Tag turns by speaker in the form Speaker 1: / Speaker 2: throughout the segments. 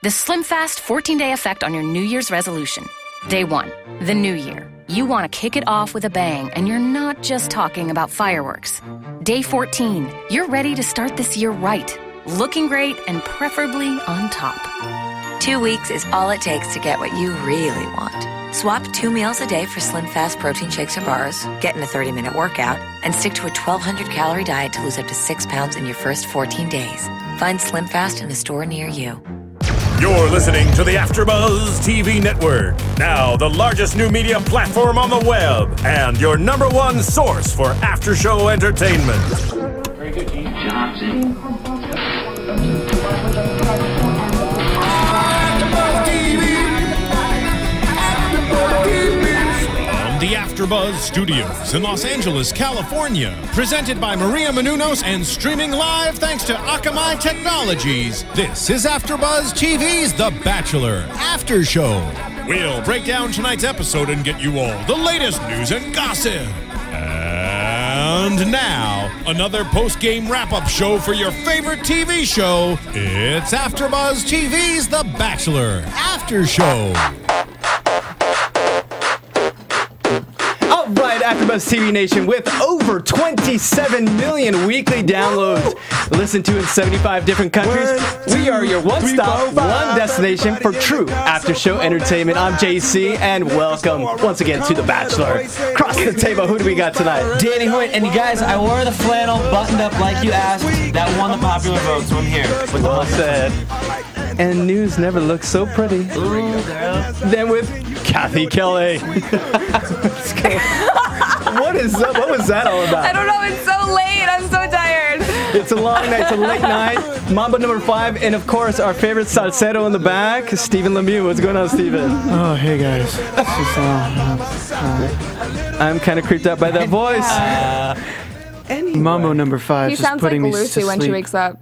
Speaker 1: The Slim Fast 14-day effect on your New Year's resolution. Day 1, the new year. You want to kick it off with a bang, and you're not just talking about fireworks. Day 14, you're ready to start this year right, looking great and preferably on top.
Speaker 2: 2 weeks is all it takes to get what you really want. Swap 2 meals a day for Slim Fast protein shakes or bars, get in a 30-minute workout, and stick to a 1,200-calorie diet to lose up to 6 pounds in your first 14 days. Find Slim Fast in a store near you.
Speaker 3: You're listening to the AFTERBUZZ TV Network. Now, the largest new media platform on the web and your #1 source for after-show entertainment.
Speaker 4: Very good, Dean Johnson.
Speaker 5: The AFTERBUZZ Studios in Los Angeles, California. Presented by Maria Menounos and streaming live thanks to Akamai Technologies. This is AFTERBUZZ TV's The Bachelor After Show. We'll break down tonight's episode and get you all the latest news and gossip. And now, another post-game wrap-up show for your favorite TV show. It's AFTERBUZZ TV's The Bachelor After Show.
Speaker 6: Right, AfterBuzz TV Nation, with over 27 million weekly downloads, listened to in 75 different countries, we are your one-stop, one destination for true after-show entertainment. I'm JC, and welcome once again to The Bachelor. Across the table, who do we got tonight?
Speaker 7: Danny Hoyt, and you guys, I wore the flannel buttoned up like you asked. That won the popular vote, so I'm here with the
Speaker 6: Well said. And news never looks so pretty.
Speaker 7: Ooh, girl.
Speaker 6: Then with Cathy, Kelley. What is up? What was that all about?
Speaker 8: I don't know. It's so late. I'm so tired.
Speaker 6: It's a long night. It's a late night. Mambo #5, and of course, our favorite salsero in the back, Stephen Lemieux. What's going on, Stephen?
Speaker 9: Oh, hey guys.
Speaker 6: I'm kind of creeped out by that voice. Anyway.
Speaker 9: Mambo #5
Speaker 8: He
Speaker 9: is
Speaker 8: sounds like
Speaker 9: putting me
Speaker 8: Lucy
Speaker 9: to
Speaker 8: when she
Speaker 9: sleep.
Speaker 8: wakes up.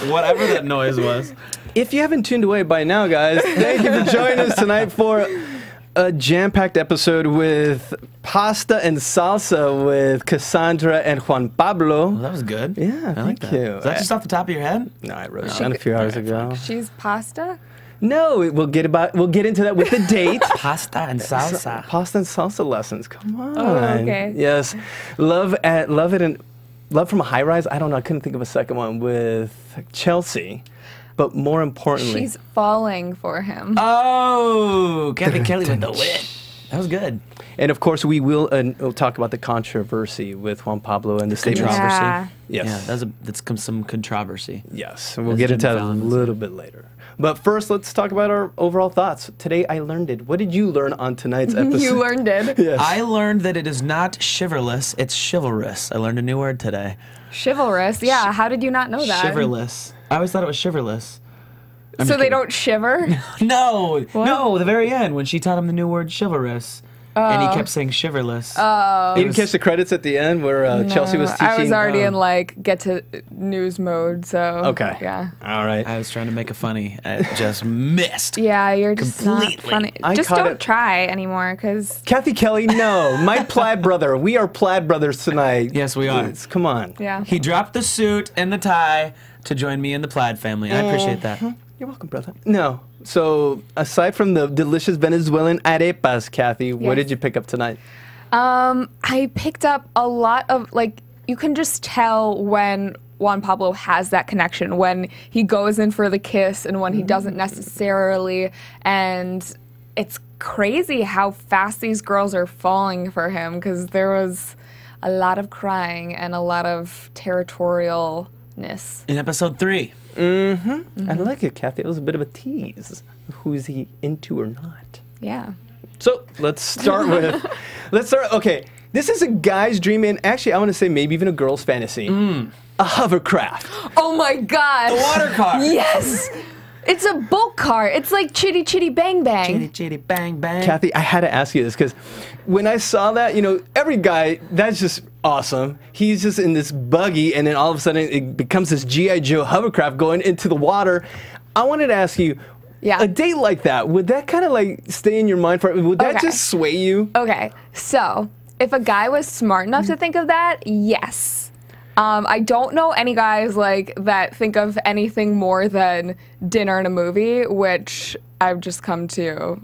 Speaker 7: Whatever that noise was.
Speaker 6: If you haven't tuned away by now, guys, thank you for joining us tonight for a jam-packed episode with pasta and salsa with Cassandra and Juan Pablo.
Speaker 7: Well, that was good.
Speaker 6: Yeah,
Speaker 7: thank
Speaker 6: thank
Speaker 7: you.
Speaker 6: you.
Speaker 7: Is that just off the top of your head?
Speaker 6: No, I wrote it down a few hours ago.
Speaker 8: She's pasta?
Speaker 6: No, we'll get into that with the date.
Speaker 7: Pasta and salsa.
Speaker 6: Pasta and salsa lessons. Come on.
Speaker 8: Oh, okay.
Speaker 6: Yes, love from a high rise. I don't know. I couldn't think of a second one with Chelsea, but more importantly,
Speaker 8: She's falling for him.
Speaker 7: Oh, Cathy Kelley with the wit. That was good.
Speaker 6: and of course we'll talk about the controversy with Juan Pablo and the statement.
Speaker 8: Yeah.
Speaker 6: Yes.
Speaker 7: Yeah, that's some controversy.
Speaker 6: Yes, and we'll get into that a little bit later. But first, let's talk about our overall thoughts. Today, I learned it. What did you learn on tonight's episode?
Speaker 8: You learned it.
Speaker 6: Yes.
Speaker 7: I learned that it is not chivalrous, it's chivalrous. I learned a new word today.
Speaker 8: Chivalrous. Yeah. How did you not know that?
Speaker 7: Chivalrous. I always thought it was chivalrous.
Speaker 8: So they don't shiver?
Speaker 7: No,
Speaker 8: What?
Speaker 7: no, the very end when she taught him the new word chivalrous. And he kept saying chivalrous.
Speaker 6: You didn't catch the credits at the end where Chelsea was teaching?
Speaker 8: I was already in like get to news mode, so
Speaker 6: Okay.
Speaker 8: Yeah.
Speaker 6: All right.
Speaker 7: I was trying to make a funny. I just missed.
Speaker 8: Yeah, you're just
Speaker 7: Completely.
Speaker 8: not funny.
Speaker 6: I
Speaker 8: Just
Speaker 6: caught
Speaker 8: don't
Speaker 6: it.
Speaker 8: try anymore, because
Speaker 6: Cathy Kelley, no. My plaid brother. We are plaid brothers tonight.
Speaker 7: Yes, we are.
Speaker 6: Come on.
Speaker 8: yeah.
Speaker 7: He dropped the suit and the tie to join me in the Plaid family. I appreciate that.
Speaker 6: You're welcome, brother. No. So, aside from the delicious Venezuelan arepas, Cathy, what
Speaker 8: Yes.
Speaker 6: did you pick up tonight?
Speaker 8: I picked up a lot of, like, you can just tell when Juan Pablo has that connection, when he goes in for the kiss and when he doesn't necessarily. And it's crazy how fast these girls are falling for him, because there was a lot of crying and a lot of territorialness.
Speaker 7: In episode 3.
Speaker 6: I like it, Cathy. It was a bit of a tease. Who is he into or not?
Speaker 8: Yeah.
Speaker 6: So, let's start with... Okay, this is a guy's dream, and actually, I want to say maybe even a girl's fantasy. A hovercraft.
Speaker 8: Oh my God.
Speaker 7: The water car.
Speaker 8: Yes. It's a boat car. It's like Chitty Chitty Bang Bang.
Speaker 7: Chitty chitty bang bang.
Speaker 6: Cathy, I had to ask you this, because when I saw that, every guy, that's just awesome. He's just in this buggy, and then all of a sudden, it becomes this G.I. Joe hovercraft going into the water. I wanted to ask you, a date like that, would that kind of like stay in your mind would that just sway you?
Speaker 8: Okay, so if a guy was smart enough to think of that, yes. I don't know any guys like that think of anything more than dinner and a movie, which I've just come to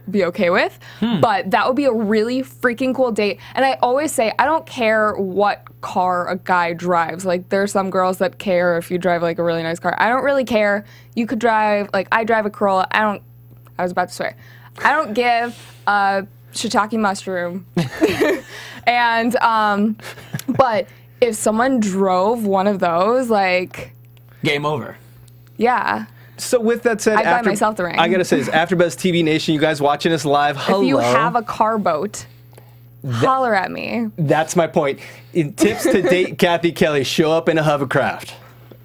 Speaker 8: be okay with. But that would be a really freaking cool date. And I always say, I don't care what car a guy drives. Like, there's some girls that care if you drive like a really nice car. I don't really care. You could drive, like, I drive a Corolla. I was about to swear. I don't give a shiitake mushroom. And, but if someone drove one of those, like...
Speaker 9: Game over.
Speaker 8: Yeah.
Speaker 6: So with that said,
Speaker 8: I buy myself the ring.
Speaker 6: I gotta say this, AfterBuzz TV Nation, you guys watching us live, hello.
Speaker 8: If you have a car boat, holler at me.
Speaker 6: That's my point. In tips to date Cathy Kelley, show up in a hovercraft.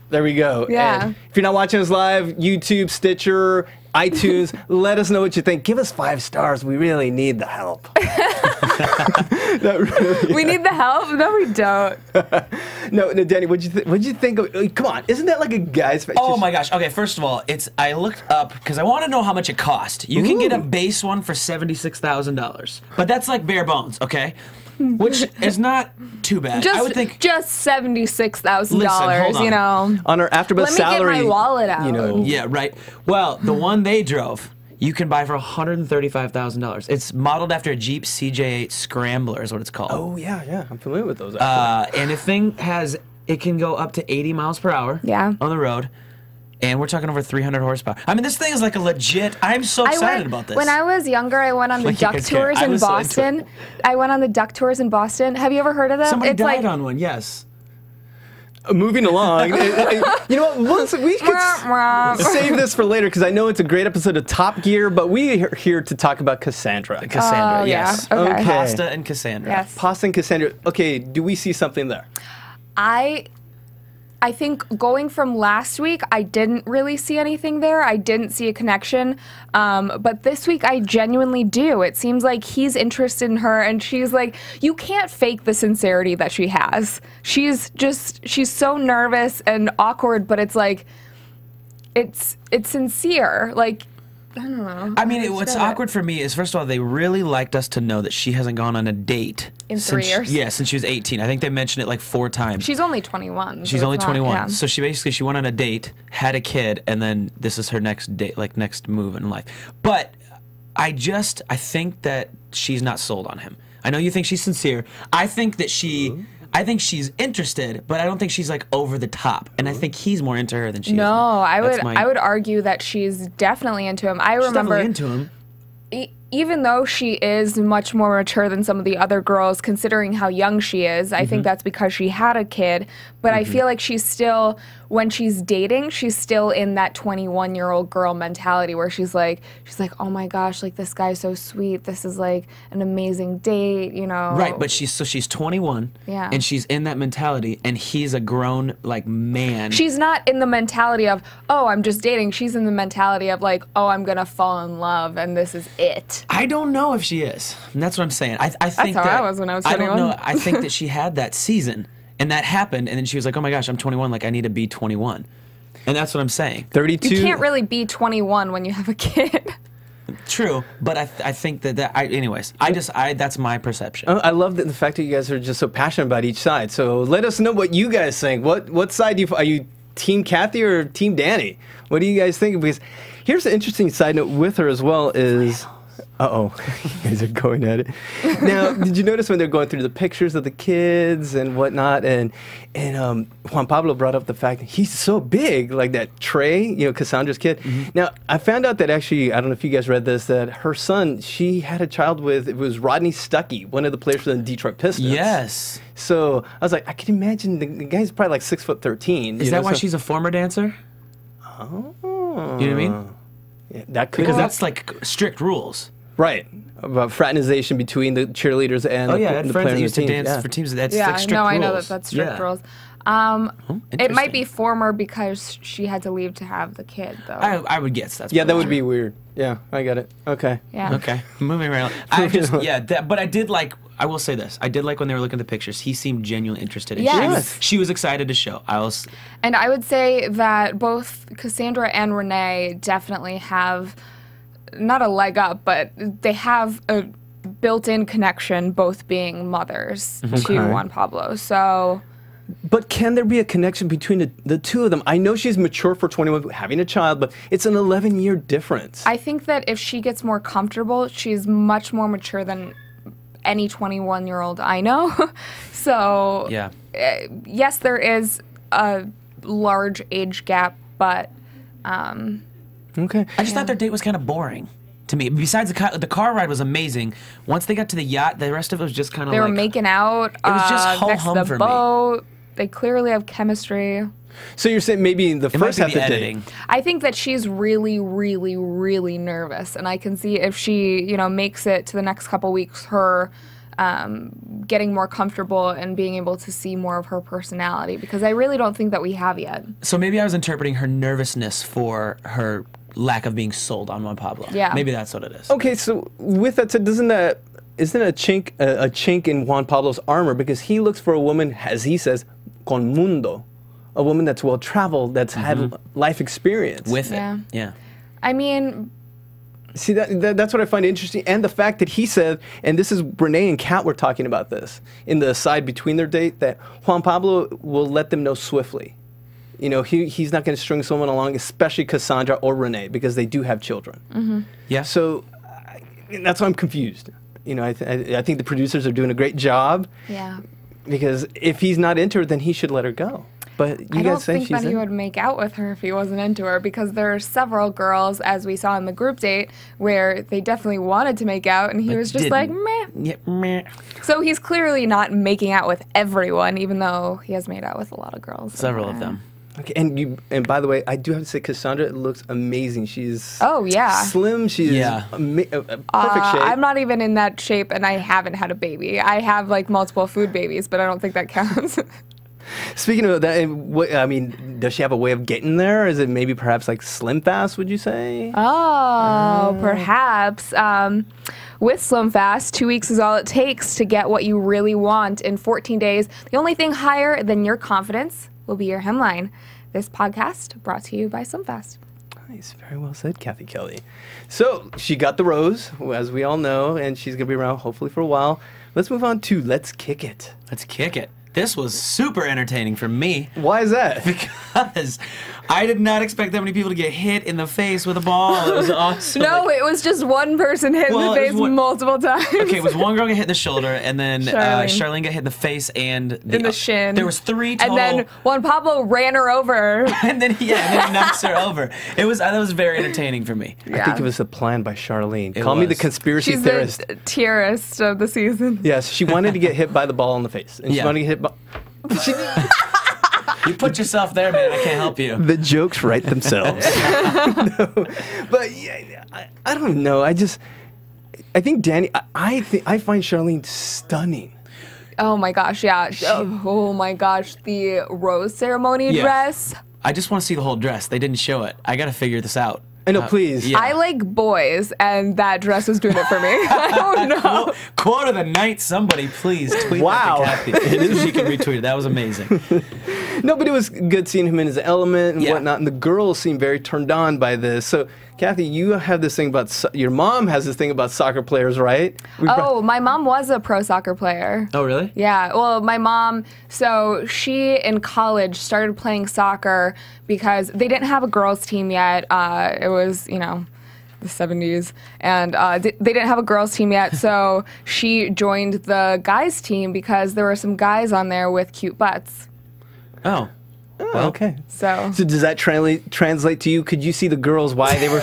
Speaker 6: There we go.
Speaker 8: Yeah.
Speaker 6: And if you're not watching us live, YouTube, Stitcher, iTunes, let us know what you think. Give us 5 stars. We really need the help.
Speaker 8: We need the help? No, we don't.
Speaker 6: No, Danny, what'd you think of, come on, isn't that like a guy's face?
Speaker 9: Oh my gosh. Okay, first of all, I looked up because I want to know how much it cost. You can get a base one for $76,000. But that's like bare bones, okay? Which is not too bad. I would think
Speaker 8: just $76,000, you know.
Speaker 6: On our AfterBuzz salary.
Speaker 8: Let me get my wallet out.
Speaker 6: You know.
Speaker 9: Yeah, right. Well, the one they drove, you can buy for $135,000. It's modeled after a Jeep CJ8 Scrambler is what it's called.
Speaker 6: Oh, yeah. I'm familiar with those.
Speaker 9: And the thing it can go up to 80 miles per hour on the road. And we're talking over 300 horsepower. I mean, this thing is like a legit... I'm so excited about this.
Speaker 8: When I was younger, I went on the duck tours in Boston. I went on the duck tours in Boston. Have you ever heard of them?
Speaker 9: Somebody died on one, yes.
Speaker 6: Moving along. You know what? We could save this for later because I know it's a great episode of Top Gear, but we are here to talk about Cassandra.
Speaker 9: Cassandra, yes.
Speaker 8: Yeah. Okay.
Speaker 9: Pasta and Cassandra.
Speaker 8: Yes.
Speaker 6: Pasta and Cassandra. Okay, do we see something there?
Speaker 8: I think going from last week, I didn't really see anything there. I didn't see a connection. But this week, I genuinely do. It seems like he's interested in her, and she's like, you can't fake the sincerity that she has. She's so nervous and awkward, but it's like, it's sincere. Like, I don't know.
Speaker 9: I mean, what's awkward for me is, first of all, they really liked us to know that she hasn't gone on a date.
Speaker 8: In 3 years?
Speaker 9: Yeah, since she was 18. I think they mentioned it like 4 times.
Speaker 8: She's only 21.
Speaker 9: She's only 21. Yeah. So she went on a date, had a kid, and then this is her next date, like next move in life. But I think that she's not sold on him. I know you think she's sincere. I think that I think she's interested, but I don't think she's like over the top. And I think he's more into her than she is.
Speaker 8: No, I would argue that she's definitely into him.
Speaker 9: She's definitely into him.
Speaker 8: Even though she is much more mature than some of the other girls, considering how young she is, I think that's because she had a kid. But I feel like she's still, when she's dating, she's still in that 21-year-old girl mentality where she's like, oh my gosh, like this guy's so sweet. This is like an amazing date, you know.
Speaker 9: Right, but she's 21, and she's in that mentality, and he's a grown like man.
Speaker 8: She's not in the mentality of, oh, I'm just dating. She's in the mentality of like, oh, I'm gonna fall in love, and this is it.
Speaker 9: I don't know if she is. And that's what I'm saying. I think
Speaker 8: that's how I was when I was 21.
Speaker 9: I don't know. I think that she had that season, and that happened, and then she was like, oh my gosh, I'm 21. Like, I need to be 21. And that's what I'm saying.
Speaker 6: 32.
Speaker 8: You can't really be 21 when you have a kid.
Speaker 9: True, but I think anyways, that's my perception.
Speaker 6: I love the fact that you guys are just so passionate about each side. So let us know what you guys think. What side are you Team Cathy or Team Danny? What do you guys think? Because here's an interesting side note with her as well is... Uh-oh, you guys are going at it. Now, did you notice when they're going through the pictures of the kids and whatnot, and Juan Pablo brought up the fact that he's so big, like that Trey, you know, Cassandra's kid. Now, I found out that actually, I don't know if you guys read this, that her son, she had a child with, it was Rodney Stuckey, one of the pplayers for the Detroit Pistons.
Speaker 9: Yes.
Speaker 6: So, I was like, I can imagine the guy's probably like 6'13".
Speaker 9: Is that why she's a former dancer?
Speaker 6: Oh.
Speaker 9: You know what I mean?
Speaker 6: Yeah, that could
Speaker 9: because that's like strict rules.
Speaker 6: Right, about fraternization between the cheerleaders and the players
Speaker 9: that used to dance for teams. That's like strict rules.
Speaker 8: I know that's strict rules. It might be former because she had to leave to have the kid, though.
Speaker 9: I would guess that's.
Speaker 6: Yeah, that would be weird. Yeah, I get it. Okay.
Speaker 8: Yeah.
Speaker 9: Okay. Moving right on. But I did like. I will say this. I did like when they were looking at the pictures. He seemed genuinely interested. And she was excited to show.
Speaker 8: And I would say that both Cassandra and Renee definitely have. Not a leg up, but they have a built-in connection, both being mothers to Juan Pablo. So
Speaker 6: But can there be a connection between the two of them? I know she's mature for 21, having a child, but it's an 11-year difference.
Speaker 8: I think that if she gets more comfortable, she's much more mature than any 21-year-old I know. So,
Speaker 9: Yeah.
Speaker 8: Yes, there is a large age gap, but
Speaker 6: Okay.
Speaker 9: I just thought their date was kind of boring to me. Besides the car ride was amazing. Once they got to the yacht, the rest of it was just kind of
Speaker 8: they
Speaker 9: like...
Speaker 8: were making out.
Speaker 9: It was just
Speaker 8: next to
Speaker 9: ho-hum
Speaker 8: the
Speaker 9: for me.
Speaker 8: boat. They clearly have chemistry.
Speaker 6: So you're saying maybe in the
Speaker 9: It might
Speaker 6: first
Speaker 9: be
Speaker 6: half of
Speaker 9: the
Speaker 6: the
Speaker 9: editing.
Speaker 6: date.
Speaker 8: I think that she's really, really, really nervous, and I can see if she, makes it to the next couple weeks, her getting more comfortable and being able to see more of her personality, because I really don't think that we have yet.
Speaker 9: So maybe I was interpreting her nervousness for her lack of being sold on Juan Pablo.
Speaker 8: Yeah.
Speaker 9: Maybe that's what it is.
Speaker 6: Okay, so with that said, isn't a chink in Juan Pablo's armor, because he looks for a woman, as he says, con mundo, a woman that's well traveled, that's had life experience.
Speaker 9: With
Speaker 8: Yeah.
Speaker 9: it. Yeah.
Speaker 8: I mean,
Speaker 6: See, that's what I find interesting, and the fact that he said, and this is Renee and Kat were talking about this in the aside between their date, that Juan Pablo will let them know swiftly. He's not going to string someone along, especially Cassandra or Renee, because they do have children.
Speaker 9: Yeah.
Speaker 6: So that's why I'm confused. I think the producers are doing a great job.
Speaker 8: yeah.
Speaker 6: Because if he's not into her, then he should let her go. But you
Speaker 8: I
Speaker 6: guys
Speaker 8: don't
Speaker 6: say
Speaker 8: think
Speaker 6: she's
Speaker 8: that he
Speaker 6: in.
Speaker 8: would make out with her if he wasn't into her, because there are several girls, as we saw in the group date, where they definitely wanted to make out, and he was just like,
Speaker 9: didn't.
Speaker 8: meh.
Speaker 9: Yeah, meh.
Speaker 8: So he's clearly not making out with everyone, even though he has made out with a lot of girls.
Speaker 9: Several of them.
Speaker 6: Okay, and by the way, I do have to say, Cassandra looks amazing. She's
Speaker 8: Oh, yeah.
Speaker 6: slim. She's
Speaker 9: Yeah.
Speaker 6: perfect shape.
Speaker 8: I'm not even in that shape, and I haven't had a baby. I have multiple food babies, but I don't think that counts.
Speaker 6: Speaking of that, does she have a way of getting there? Is it maybe perhaps like Slim Fast, would you say?
Speaker 8: Oh, perhaps. With Slim Fast, 2 weeks is all it takes to get what you really want in 14 days. The only thing higher than your confidence will be your hemline. This podcast brought to you by Slim Fast.
Speaker 6: Nice, very well said, Cathy Kelley. So she got the rose, as we all know, and she's going to be around hopefully for a while. Let's move on to Let's Kick It.
Speaker 9: Let's kick it. This was super entertaining for me.
Speaker 6: Why is that?
Speaker 9: Because I did not expect that many people to get hit in the face with a ball. It was awesome.
Speaker 8: No, it was just one person hit in
Speaker 9: Well,
Speaker 8: the
Speaker 9: it was
Speaker 8: face
Speaker 9: one-
Speaker 8: multiple times.
Speaker 9: Okay, it was one girl get hit in the shoulder, and then
Speaker 8: Charlene.
Speaker 9: Charlene got hit in the face and
Speaker 8: in the shin.
Speaker 9: There was 3 total.
Speaker 8: And then Juan Pablo ran her over.
Speaker 9: and then he knocks her over. I thought it was very entertaining for me.
Speaker 6: I think it was a plan by Charlene.
Speaker 9: It
Speaker 6: Call me the
Speaker 9: was.
Speaker 6: conspiracy
Speaker 8: She's
Speaker 6: theorist.
Speaker 8: the tierist of the season.
Speaker 6: Yes, she wanted to get hit by the ball in the face. And she
Speaker 9: Yeah.
Speaker 6: wanted to get hit by...
Speaker 9: You put yourself there, man. I can't help you.
Speaker 6: The jokes write themselves. No, but yeah, I don't know. I think Danny. I find Charlene stunning.
Speaker 8: Oh my gosh, yeah. Oh my gosh, the rose ceremony
Speaker 9: Yeah.
Speaker 8: dress.
Speaker 9: I just want to see the whole dress. They didn't show it. I got to figure this out.
Speaker 6: I know, please.
Speaker 9: Yeah.
Speaker 8: I like boys, and that dress was doing it for me. I don't know.
Speaker 9: Quote of the night. Somebody please tweet
Speaker 6: Wow.
Speaker 9: that to Cathy. She can retweet it. That was amazing.
Speaker 6: No, but it was good seeing him in his element and
Speaker 9: Yeah.
Speaker 6: whatnot. And the girls seem very turned on by this. So, Cathy, you have this thing about your mom has this thing about soccer players, right?
Speaker 8: Oh, my mom was a pro soccer player.
Speaker 9: Oh, really?
Speaker 8: Yeah, well, my mom, so she in college started playing soccer because they didn't have a girls' team yet. It was, the 70s, and they didn't have a girls' team yet, so she joined the guys' team because there were some guys on there with cute butts.
Speaker 9: Oh.
Speaker 6: Oh, okay.
Speaker 8: So
Speaker 6: does that translate to you? Could you see the girls why they were?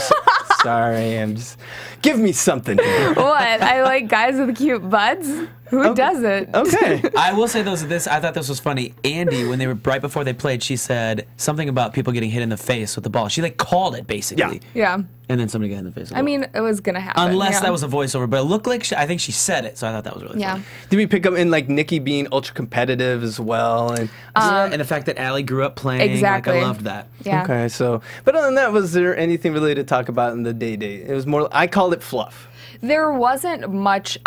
Speaker 6: Sorry, I'm just. Give me something. Here.
Speaker 8: what? I like guys with cute butts. Who doesn't?
Speaker 6: Okay.
Speaker 9: I will say I thought this was funny. Andy, when they were right before they played, she said something about people getting hit in the face with the ball. She called it basically.
Speaker 8: Yeah.
Speaker 9: And then somebody got hit in the face with the
Speaker 8: I
Speaker 9: ball.
Speaker 8: mean, it was gonna happen.
Speaker 9: Unless
Speaker 8: yeah.
Speaker 9: that was a voiceover, but it looked like I think she said it, so I thought that was really
Speaker 8: Yeah.
Speaker 9: funny.
Speaker 6: Did we pick up in Nikki being ultra competitive as well? And
Speaker 9: And the fact that Allie grew up playing,
Speaker 8: Exactly.
Speaker 9: I loved that.
Speaker 8: Yeah.
Speaker 6: okay, so but other than that, was there anything really to talk about in the date? It was more. I called it fluff.
Speaker 8: There wasn't much.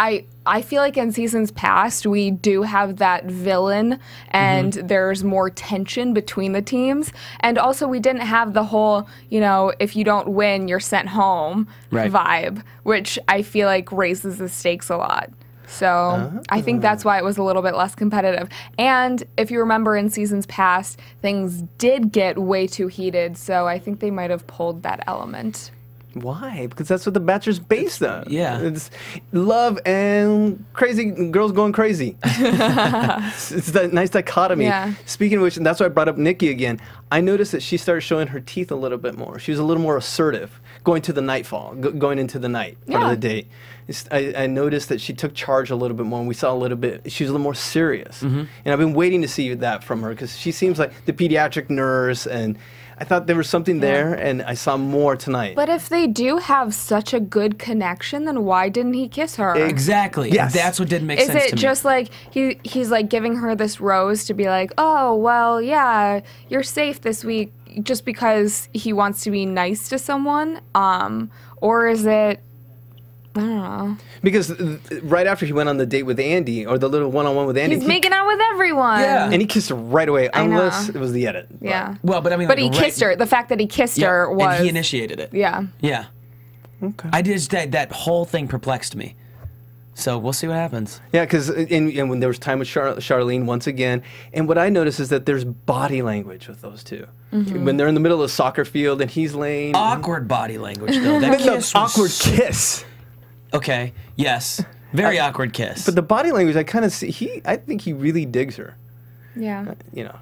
Speaker 8: I feel like in seasons past, we do have that villain, and there's more tension between the teams. And also, we didn't have the whole, if you don't win, you're sent home
Speaker 9: Right.
Speaker 8: vibe, which I feel like raises the stakes a lot. So I think that's why it was a little bit less competitive. And if you remember in seasons past, things did get way too heated. So I think they might have pulled that element.
Speaker 6: Why? Because that's what The Bachelor's based on.
Speaker 9: Yeah.
Speaker 6: It's love and crazy girls going crazy. it's that nice dichotomy.
Speaker 8: Yeah.
Speaker 6: Speaking of which, and that's why I brought up Nikki again, I noticed that she started showing her teeth a little bit more. She was a little more assertive going to the nightfall, going into the night part of the date. I noticed that she took charge a little bit more, and we saw a little bit, she was a little more serious. And I've been waiting to see that from her, because she seems like the pediatric nurse, and I thought there was something there, and I saw more tonight.
Speaker 8: But if they do have such a good connection, then why didn't he kiss her?
Speaker 9: Exactly.
Speaker 6: Yes.
Speaker 9: That's what didn't make sense to me.
Speaker 8: Is it just like he's like giving her this rose to be like, oh, well, yeah, you're safe this week, just because he wants to be nice to someone? Or is it, I don't know.
Speaker 6: Because right after he went on the date with Andy, or the little one-on-one with Andy,
Speaker 8: He's making out with everyone.
Speaker 9: Yeah.
Speaker 6: and he kissed her right away,
Speaker 8: I know.
Speaker 6: unless it was the edit.
Speaker 8: Yeah.
Speaker 9: Well, but I mean,
Speaker 8: But
Speaker 9: like,
Speaker 8: he kissed her. The fact that he kissed her was...
Speaker 9: And he initiated it.
Speaker 8: Yeah.
Speaker 9: Yeah.
Speaker 6: Okay.
Speaker 9: I just, that whole thing perplexed me. So we'll see what happens.
Speaker 6: Yeah, because and when there was time with Charlene once again, and what I noticed is that there's body language with those two. When they're in the middle of the soccer field and he's laying...
Speaker 9: Awkward body language, though. That kiss was
Speaker 6: awkward kiss.
Speaker 9: Okay, yes. Very awkward kiss.
Speaker 6: But the body language, I kind of see, I think he really digs her.
Speaker 8: Yeah.
Speaker 6: You know,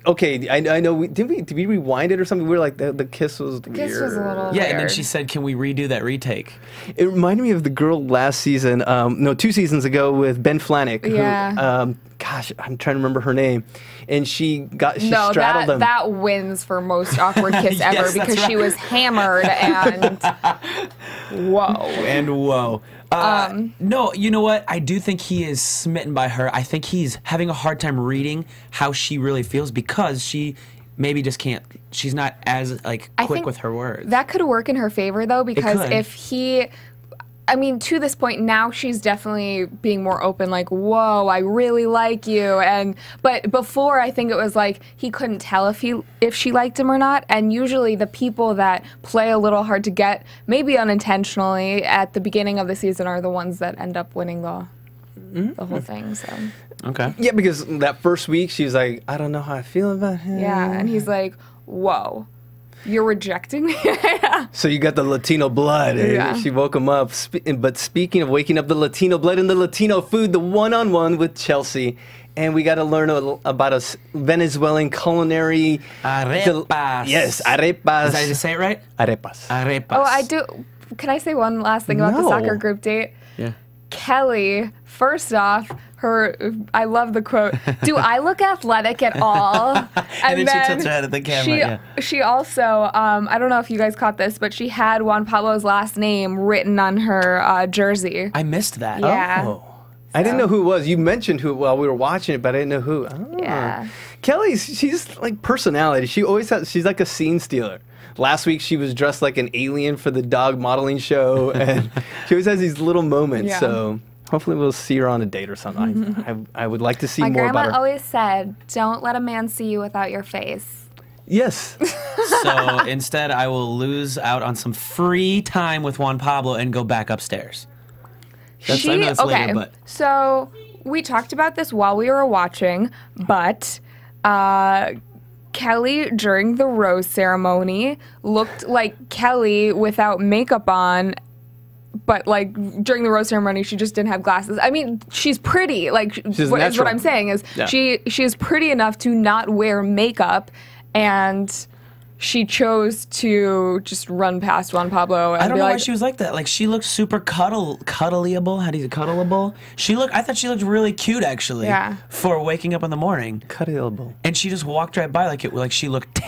Speaker 6: okay, I know, did we rewind it or something? We were like, the kiss was weird.
Speaker 8: Kiss was a little
Speaker 9: yeah, and then
Speaker 8: weird.
Speaker 9: she said, can we redo that retake?
Speaker 6: It reminded me of the girl last season, no, 2 seasons ago with Ben Flanick.
Speaker 8: Yeah.
Speaker 6: Who, gosh, I'm trying to remember her name. And she
Speaker 8: No,
Speaker 6: straddled him.
Speaker 8: that wins for most awkward kiss ever,
Speaker 9: Yes, that's
Speaker 8: because she
Speaker 9: right.
Speaker 8: was hammered and whoa.
Speaker 9: And whoa. No, you know what? I do think he is smitten by her. I think he's having a hard time reading how she really feels, because she maybe just can't. She's not as like
Speaker 8: I
Speaker 9: quick
Speaker 8: think
Speaker 9: with her words.
Speaker 8: That could work in her favor, though, because
Speaker 9: could.
Speaker 8: if he... I mean, to this point, now she's definitely being more open, like, whoa, I really like you. But before, I think it was like he couldn't tell if she liked him or not. And usually the people that play a little hard to get, maybe unintentionally, at the beginning of the season are the ones that end up winning the whole thing. So.
Speaker 9: Okay.
Speaker 6: Yeah, because that first week, she was like, I don't know how I feel about him.
Speaker 8: Yeah, and he's like, whoa, you're rejecting me?
Speaker 6: So you got the Latino blood.
Speaker 8: Yeah.
Speaker 6: She woke him up. But speaking of waking up the Latino blood and the Latino food, the one-on-one with Chelsea. And we got to learn about a Venezuelan culinary...
Speaker 9: Arepas.
Speaker 6: Yes, arepas.
Speaker 9: Did I just say it right?
Speaker 6: Arepas.
Speaker 9: Arepas.
Speaker 8: Oh, I do. Can I say one last thing about the
Speaker 6: No.
Speaker 8: soccer group date?
Speaker 9: Yeah.
Speaker 8: Kelley, first off, I love the quote, do I look athletic at all?
Speaker 9: And then she tilts her head at the camera,
Speaker 8: She also, I don't know if you guys caught this, but she had Juan Pablo's last name written on her jersey.
Speaker 9: I missed that.
Speaker 8: Yeah.
Speaker 6: Oh. I didn't know who it was. You mentioned who while we were watching it, but I didn't know who. Oh.
Speaker 8: Yeah.
Speaker 6: Kelley, she's like personality. She's like a scene stealer. Last week she was dressed like an alien for the dog modeling show, and she always has these little moments.
Speaker 8: Yeah.
Speaker 6: So hopefully we'll see her on a date or something. I would like to see
Speaker 8: My
Speaker 6: more about
Speaker 8: grandma
Speaker 6: her.
Speaker 8: always said, don't let a man see you without your face.
Speaker 6: Yes.
Speaker 9: So instead, I will lose out on some free time with Juan Pablo and go back upstairs. I know it's later, but
Speaker 8: So we talked about this while we were watching, but Kelley, during the rose ceremony, looked like Kelley without makeup on, but like during the rose ceremony, she just didn't have glasses. I mean, she's pretty. Like,
Speaker 6: She's
Speaker 8: is
Speaker 6: natural.
Speaker 8: what I'm saying is
Speaker 6: Yeah.
Speaker 8: she is pretty enough to not wear makeup, and she chose to just run past Juan Pablo. And
Speaker 9: I don't
Speaker 8: be
Speaker 9: know
Speaker 8: like,
Speaker 9: why she was like that. Like, she looked super cuddleable. How do you cuddleable? I thought she looked really cute, actually.
Speaker 8: Yeah.
Speaker 9: For waking up in the morning.
Speaker 6: Cuddleable.
Speaker 9: And she just walked right by like she looked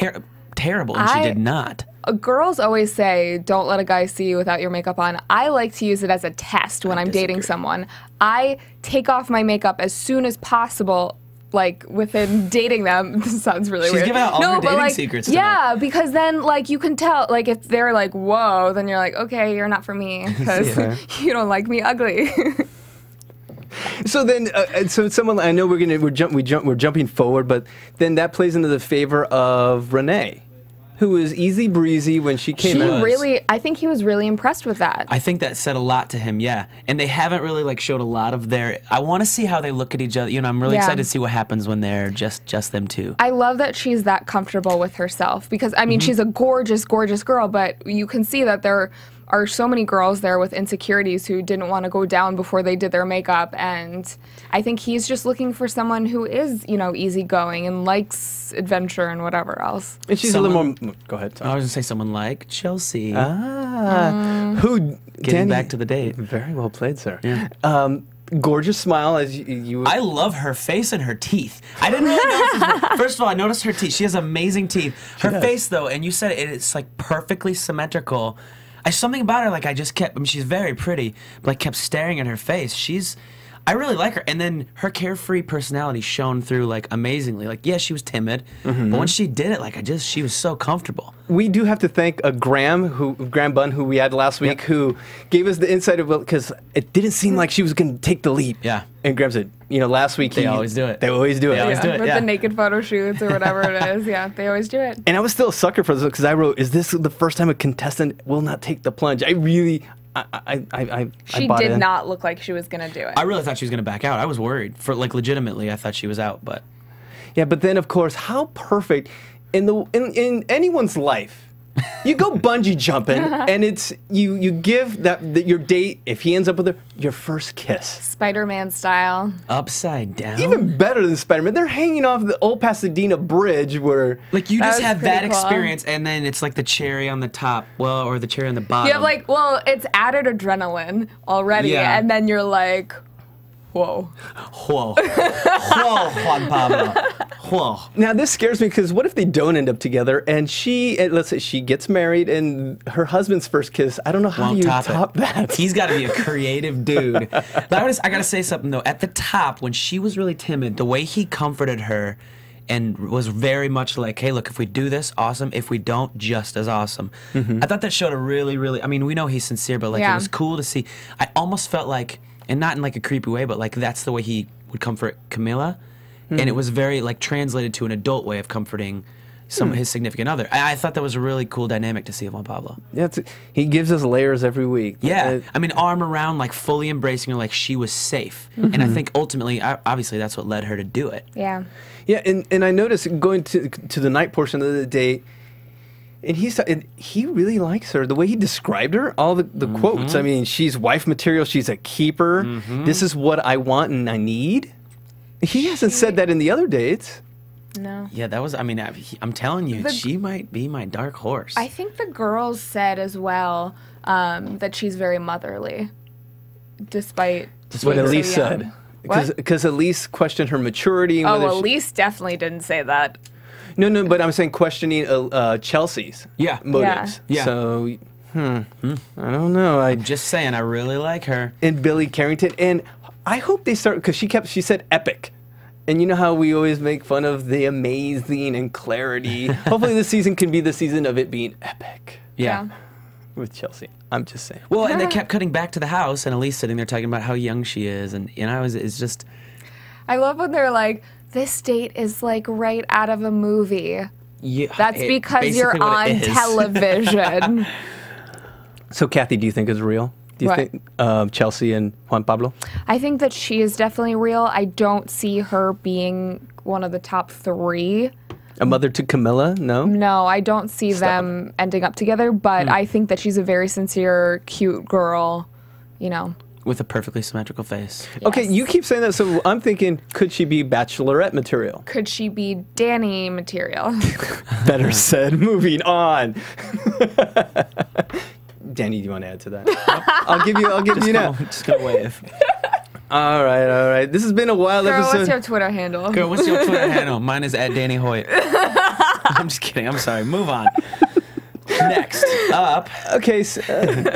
Speaker 9: terrible, and she did not.
Speaker 8: Girls always say, don't let a guy see you without your makeup on. I like to use it as a test when I'm dating someone. I take off my makeup as soon as possible, like within dating them. This sounds really weird.
Speaker 9: She's giving out all her
Speaker 8: but,
Speaker 9: dating secrets tonight.
Speaker 8: Yeah, because then like you can tell, like if they're like, whoa, then you're like, okay, you're not for me because you don't like me ugly.
Speaker 6: So then, someone I know we're jumping forward, but then that plays into the favor of Renee, who was easy breezy when she came out.
Speaker 8: I think he was really impressed with that.
Speaker 9: I think that said a lot to him, yeah. And they haven't really like showed a lot of their. I want to see how they look at each other. You know, I'm really excited to see what happens when they're just them two.
Speaker 8: I love that she's that comfortable with herself because I mean she's a gorgeous, gorgeous girl, but you can see that there are so many girls there with insecurities who didn't want to go down before they did their makeup, and I think he's just looking for someone who is, you know, easygoing and likes adventure and whatever else.
Speaker 6: And she's a little more. Go ahead. Tom.
Speaker 9: I was gonna say someone like Chelsea.
Speaker 6: Who?
Speaker 9: Getting back to the date.
Speaker 6: Very well played, sir.
Speaker 9: Yeah.
Speaker 6: Gorgeous smile as you.
Speaker 9: I love her face and her teeth. I didn't really notice. First of all, I noticed her teeth. She has amazing teeth. Her face, though, and you said it's like perfectly symmetrical. Something about her, like I just kept. I mean, she's very pretty, but I kept staring at her face. I really like her, and then her carefree personality shone through like amazingly. Like, yeah, she was timid, but when she did it, like she was so comfortable.
Speaker 6: We do have to thank Graham Bunn, who we had last week, who gave us the insight of because it didn't seem like she was going to take the leap.
Speaker 9: Yeah,
Speaker 6: and Graham said, you know, last week
Speaker 9: they always do it.
Speaker 6: They always do it.
Speaker 9: They always do it.
Speaker 8: With the naked photo shoots or whatever it is. Yeah, they always do it.
Speaker 6: And I was still a sucker for this because I wrote, "Is this the first time a contestant will not take the plunge?" I really.
Speaker 8: She did not look like she was going to do it.
Speaker 9: I really thought she was going to back out. I was worried. For like legitimately, I thought she was out, but
Speaker 6: yeah, but then of course, how perfect in anyone's life. You go bungee jumping, and it's you give your date, if he ends up with her, your first kiss.
Speaker 8: Spider-Man style.
Speaker 9: Upside down.
Speaker 6: Even better than Spider-Man. They're hanging off the old Pasadena bridge where...
Speaker 9: Like, you just have that experience, and then it's like the cherry on the top, or the cherry on the bottom.
Speaker 8: You have like, it's added adrenaline already, and then you're like... Whoa.
Speaker 9: Whoa. Whoa, Juan Pablo. Whoa.
Speaker 6: Now, this scares me because what if they don't end up together and let's say she gets married and her husband's first kiss, I don't know how you top that.
Speaker 9: He's got to be a creative dude. I got to say something, though. At the top, when she was really timid, the way he comforted her and was very much like, hey, look, if we do this, awesome. If we don't, just as awesome. I thought that showed a really, really, I mean, we know he's sincere, but like it was cool to see. I almost felt like, and not in like a creepy way, but like that's the way he would comfort Camila. And it was very like translated to an adult way of comforting his significant other. I thought that was a really cool dynamic to see of Juan Pablo.
Speaker 6: Yeah, he gives us layers every week.
Speaker 9: Yeah, I mean, arm around, like fully embracing her like she was safe. And I think ultimately, obviously, that's what led her to do it.
Speaker 8: Yeah.
Speaker 6: Yeah, and I noticed going to the night portion of the date, and he really likes her. The way he described her, all the quotes. I mean, she's wife material. She's a keeper. This is what I want and I need. He hasn't said that in the other dates.
Speaker 8: No.
Speaker 9: Yeah, that was, I mean, I'm telling you, she might be my dark horse.
Speaker 8: I think the girls said as well that she's very motherly, despite
Speaker 6: what Elise said. Because Elise questioned her maturity. And
Speaker 8: Elise definitely didn't say that.
Speaker 6: No, but I'm saying questioning Chelsea's motives.
Speaker 9: Yeah.
Speaker 6: So, I don't know.
Speaker 9: I'm just saying, I really like her.
Speaker 6: And Billy Carrington. And I hope they start, because she said epic. And you know how we always make fun of the amazing and clarity. Hopefully this season can be the season of it being epic.
Speaker 9: Yeah.
Speaker 6: With Chelsea. I'm just saying.
Speaker 9: Well, and they kept cutting back to the house, and Elise sitting there talking about how young she is. And, you know, it's just...
Speaker 8: I love when they're like, this date is like right out of a movie.
Speaker 9: Yeah,
Speaker 8: that's because you're on television.
Speaker 6: So, Cathy, do you think is real? Do you think Chelsea and Juan Pablo?
Speaker 8: I think that she is definitely real. I don't see her being one of the top 3.
Speaker 6: A mother to Camilla? No?
Speaker 8: No, I don't see them ending up together, but I think that she's a very sincere, cute girl, you know.
Speaker 9: With a perfectly symmetrical face.
Speaker 8: Yes.
Speaker 6: Okay, you keep saying that, so I'm thinking, could she be Bachelorette material?
Speaker 8: Could she be Danny material?
Speaker 6: Better said. Moving on. Danny, do you want to add to that? I'll give you now.
Speaker 9: Just gonna wave.
Speaker 6: All right. This has been a wild episode.
Speaker 8: What's your Twitter handle?
Speaker 9: Girl, what's your Twitter handle? Mine is @DannyHoyt. I'm just kidding. I'm sorry. Move on. Next up.
Speaker 6: Okay, so,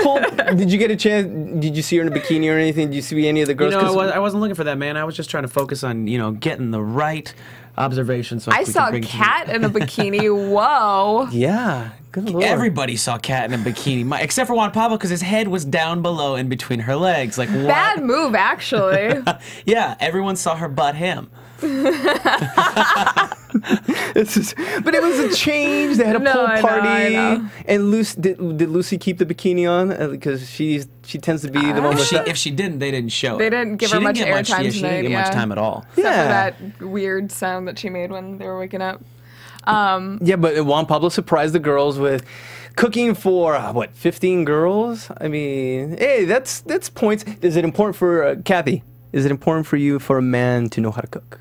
Speaker 6: Paul, did you get a chance? Did you see her in a bikini or anything? Did you see any of the girls?
Speaker 9: You know, I wasn't looking for that, man. I was just trying to focus on, you know, getting the right observations. So
Speaker 8: I saw Kat in a bikini. Whoa.
Speaker 6: Yeah. Good Lord.
Speaker 9: Everybody saw Kat in a bikini, except for Juan Pablo, because his head was down below in between her legs. Like, what?
Speaker 8: Bad move, actually.
Speaker 9: Yeah, everyone saw her but him.
Speaker 6: But it was a change. They had a pool party. I know. And Lucy, did Lucy keep the bikini on? Because she tends to be the one with
Speaker 9: if she didn't, they didn't show it.
Speaker 8: They didn't give her much airtime tonight.
Speaker 9: She didn't get much time at all.
Speaker 8: Except for that weird sound that she made when they were waking up.
Speaker 6: Yeah, but Juan Pablo surprised the girls with cooking for, 15 girls? I mean, hey, that's points. Is it important for, Cathy, is it important for you for a man to know how to cook?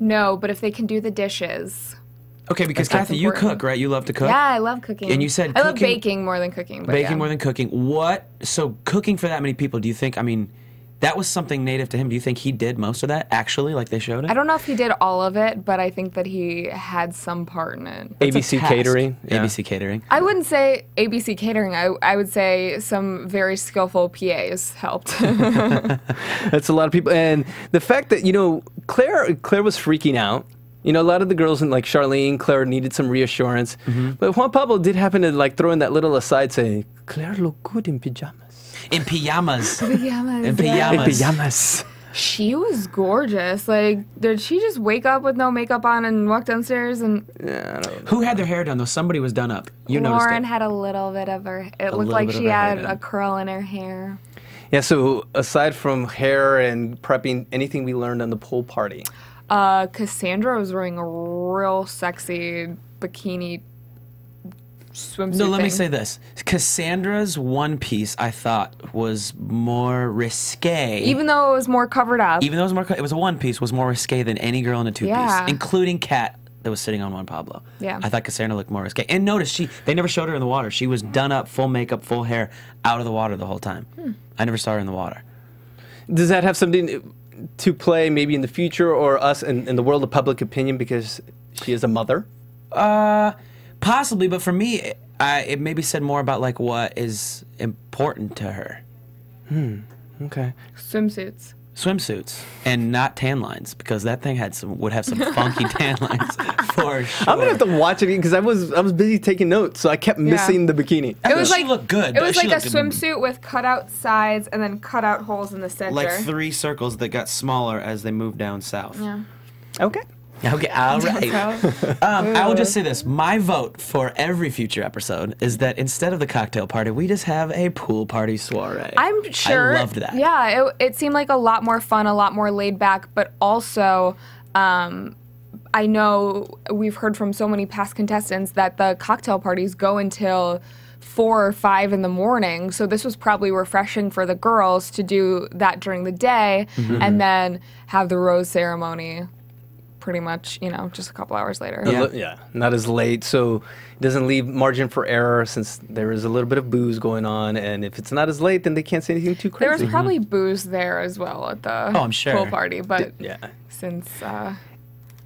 Speaker 8: No, but if they can do the dishes.
Speaker 9: Okay, because Cathy, you cook, right? You love to cook?
Speaker 8: Yeah, I love cooking.
Speaker 9: And you said
Speaker 8: I love baking more than cooking. But
Speaker 9: baking more than cooking. So cooking for that many people, do you think, I mean, that was something native to him. Do you think he did most of that, actually, like they showed it?
Speaker 8: I don't know if he did all of it, but I think that he had some part in it.
Speaker 6: ABC Catering?
Speaker 9: Yeah. ABC Catering.
Speaker 8: I wouldn't say ABC Catering. I would say some very skillful PAs helped.
Speaker 6: That's a lot of people. And the fact that, Claire was freaking out. A lot of the girls, like Charlene, Claire needed some reassurance. But Juan Pablo did happen to throw in that little aside saying, Claire looked good in pajamas.
Speaker 9: In pajamas.
Speaker 8: In
Speaker 6: pajamas.
Speaker 8: She was gorgeous. Did she just wake up with no makeup on and walk downstairs? And
Speaker 6: yeah, I don't know.
Speaker 9: Who had their hair done though? Somebody was done up. You noticed it.
Speaker 8: Lauren had a little bit of her. It looked like she had a curl in her hair.
Speaker 6: Yeah. So aside from hair and prepping, anything we learned on the pool party?
Speaker 8: Cassandra was wearing a real sexy bikini swimsuit.
Speaker 9: No, let me say this. Cassandra's one piece, I thought, was more risque.
Speaker 8: Even though it was more covered up.
Speaker 9: Even though it was a one piece, was more risque than any girl in a two piece, including Kat that was sitting on Juan Pablo.
Speaker 8: Yeah.
Speaker 9: I thought Cassandra looked more risque. And notice, they never showed her in the water. She was done up, full makeup, full hair, out of the water the whole time. I never saw her in the water.
Speaker 6: Does that have something to play maybe in the future or us in the world of public opinion because she is a mother?
Speaker 9: Possibly, but for me, it maybe said more about what is important to her.
Speaker 6: Okay.
Speaker 8: Swimsuits,
Speaker 9: and not tan lines, because that thing would have some funky tan lines for sure.
Speaker 6: I'm gonna have to watch it because I was busy taking notes, so I kept missing the bikini.
Speaker 9: It was she looked good.
Speaker 8: It was like a swimsuit with cutout sides and then cutout holes in the center.
Speaker 9: Like 3 circles that got smaller as they moved down south.
Speaker 8: Yeah.
Speaker 6: Okay.
Speaker 9: Okay, all right. I will just say this. My vote for every future episode is that instead of the cocktail party, we just have a pool party soiree.
Speaker 8: I'm sure.
Speaker 9: I loved that.
Speaker 8: Yeah, it seemed like a lot more fun, a lot more laid back, but also I know we've heard from so many past contestants that the cocktail parties go until 4 or 5 in the morning, so this was probably refreshing for the girls to do that during the day and then have the rose ceremony pretty much, just a couple hours later.
Speaker 6: Yeah, not as late, so it doesn't leave margin for error since there is a little bit of booze going on, and if it's not as late, then they can't say anything too crazy.
Speaker 8: There was probably booze there as well at the
Speaker 9: I'm sure.
Speaker 8: pool party, but since...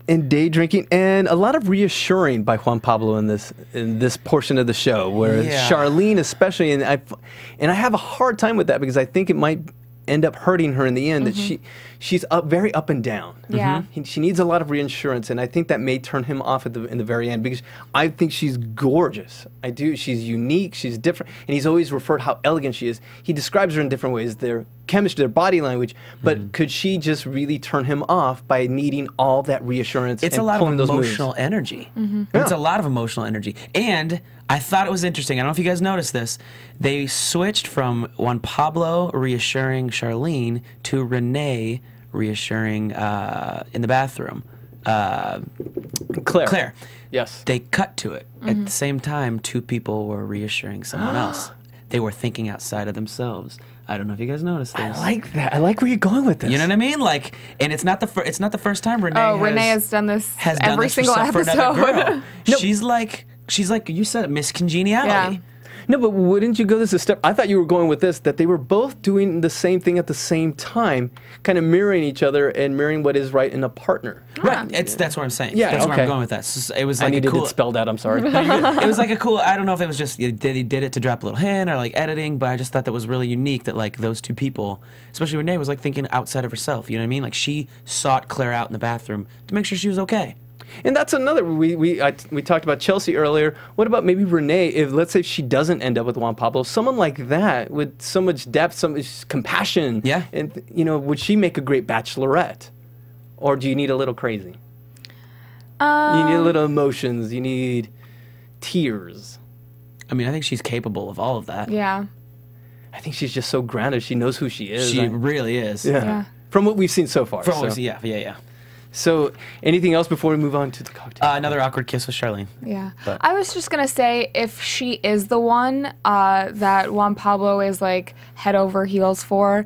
Speaker 6: and day drinking, and a lot of reassuring by Juan Pablo in this portion of the show, where Charlene especially, and I have a hard time with that because I think it might end up hurting her in the end, that she's very up and down.
Speaker 8: Yeah.
Speaker 6: She needs a lot of reassurance, and I think that may turn him off in the very end because I think she's gorgeous. I do. She's unique. She's different, and he's always referred how elegant she is. He describes her in different ways, their chemistry, their body language, but could she just really turn him off by needing all that reassurance?
Speaker 9: It's
Speaker 6: and
Speaker 9: a lot of
Speaker 6: pulling those
Speaker 9: emotional
Speaker 6: moves?
Speaker 9: energy. It's a lot of emotional energy. And I thought it was interesting. I don't know if you guys noticed this. They switched from Juan Pablo reassuring Charlene to Renee reassuring in the bathroom. Claire.
Speaker 6: Yes.
Speaker 9: They cut to it. At the same time, 2 people were reassuring someone else. They were thinking outside of themselves. I don't know if you guys noticed this.
Speaker 6: I like that. I like where you're going with this.
Speaker 9: You know what I mean? And it's not the first time Renee.
Speaker 8: Renee has done this every
Speaker 9: this
Speaker 8: single
Speaker 9: for another
Speaker 8: episode.
Speaker 9: No. She's like you said, Miss Congeniality.
Speaker 8: Yeah.
Speaker 6: No, but wouldn't you go this a step? I thought you were going with this, that they were both doing the same thing at the same time, kind of mirroring each other and mirroring what is right in a partner.
Speaker 9: Right. That's what I'm saying.
Speaker 6: Yeah,
Speaker 9: that's where I'm going with that. So it was like
Speaker 6: I needed it spelled out. I'm sorry.
Speaker 9: It was like a cool. I don't know if it was just they did it to drop a little hint or editing, but I just thought that was really unique that those 2 people, especially Renee, was thinking outside of herself. You know what I mean? She sought Claire out in the bathroom to make sure she was okay.
Speaker 6: And that's another, we talked about Chelsea earlier. What about maybe Renee, if let's say she doesn't end up with Juan Pablo, someone like that with so much depth, so much compassion, and would she make a great bachelorette? Or do you need a little crazy? You need a little emotions. You need tears.
Speaker 9: I mean, I think she's capable of all of that.
Speaker 8: Yeah.
Speaker 6: I think she's just so grounded. She knows who she is.
Speaker 9: She really is.
Speaker 6: Yeah. From what we've seen so far.
Speaker 9: From what we've seen, yeah.
Speaker 6: So, anything else before we move on to the cocktail?
Speaker 9: Another awkward kiss with Charlene.
Speaker 8: Yeah. I was just going to say, if she is the one that Juan Pablo is like head over heels for,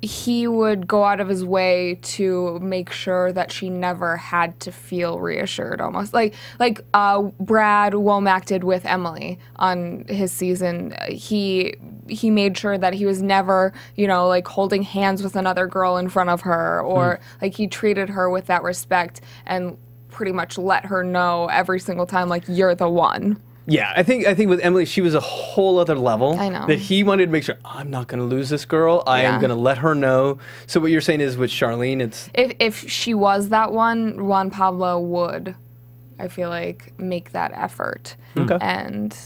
Speaker 8: he would go out of his way to make sure that she never had to feel reassured, almost like Brad Womack did with Emily on his season. He made sure that he was never, like holding hands with another girl in front of her, or like he treated her with that respect and pretty much let her know every single time, like, you're the one.
Speaker 6: Yeah, I think with Emily, she was a whole other level.
Speaker 8: I know.
Speaker 6: That he wanted to make sure, I'm not going to lose this girl. I am going to let her know. So what you're saying is with Charlene, it's...
Speaker 8: If she was that one, Juan Pablo would, I feel like, make that effort.
Speaker 6: Okay.
Speaker 8: And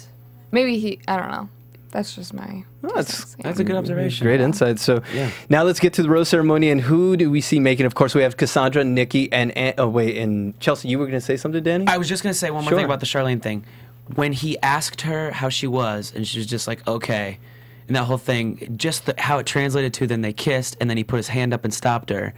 Speaker 8: maybe I don't know. That's just my...
Speaker 9: That's a good observation.
Speaker 6: Great insight. So now let's get to the rose ceremony, and who do we see making? Of course, we have Cassandra, Nikki, and Chelsea, you were going to say something, Danny?
Speaker 9: I was just going to say one more thing about the Charlene thing. When he asked her how she was, and she was just like, okay, and that whole thing, just how it translated to then they kissed, and then he put his hand up and stopped her,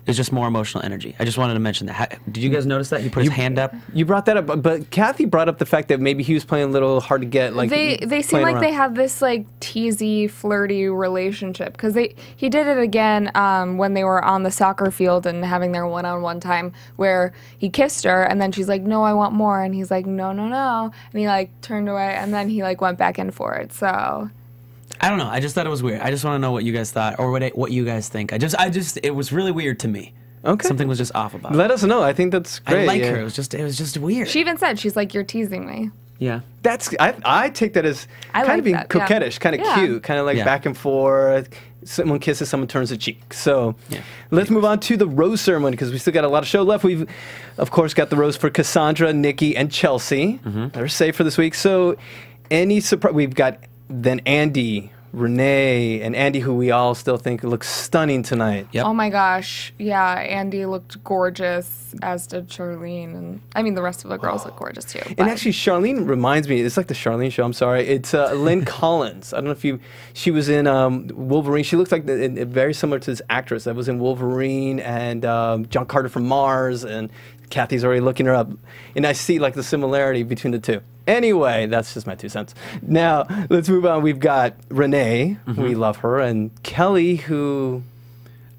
Speaker 9: it was just more emotional energy. I just wanted to mention that. Did you guys notice that? He put his hand up?
Speaker 6: You brought that up, but Cathy brought up the fact that maybe he was playing a little hard to get. Like
Speaker 8: they seem like they have this like teasy, flirty relationship, because he did it again when they were on the soccer field and having their one-on-one time, where he kissed her and then she's like, no, I want more, and he's like, no, and he like turned away and then he like went back in for it. So
Speaker 9: I don't know. I just thought it was weird. I just want to know what you guys thought, or what you guys think. It was really weird to me.
Speaker 6: Okay.
Speaker 9: Something was just off about it.
Speaker 6: Let us know. I think that's great.
Speaker 9: I like her. It was just weird.
Speaker 8: She even said, she's like, you're teasing me.
Speaker 9: Yeah.
Speaker 6: I take that as kind of being coquettish, kind of cute, kind of like back and forth. Someone kisses, someone turns the cheek. So let's move on to the rose ceremony, because we still got a lot of show left. We've, of course, got the rose for Cassandra, Nikki, and Chelsea. They're safe for this week. So any surprise? We've got then Andy, Renee, and Andy, who we all still think looks stunning tonight.
Speaker 8: Yep. Oh my gosh. Yeah, Andy looked gorgeous, as did Charlene. And I mean, the rest of the girls look gorgeous too.
Speaker 6: And actually, Charlene reminds me, it's like the Charlene show, I'm sorry. It's Lynn Collins. I don't know if she was in Wolverine. She looks like very similar to this actress that was in Wolverine and John Carter from Mars. And Cathy's already looking her up. And I see like the similarity between the two. Anyway, that's just my 2 cents. Now, let's move on. We've got Renee. We love her. And Kelley, who...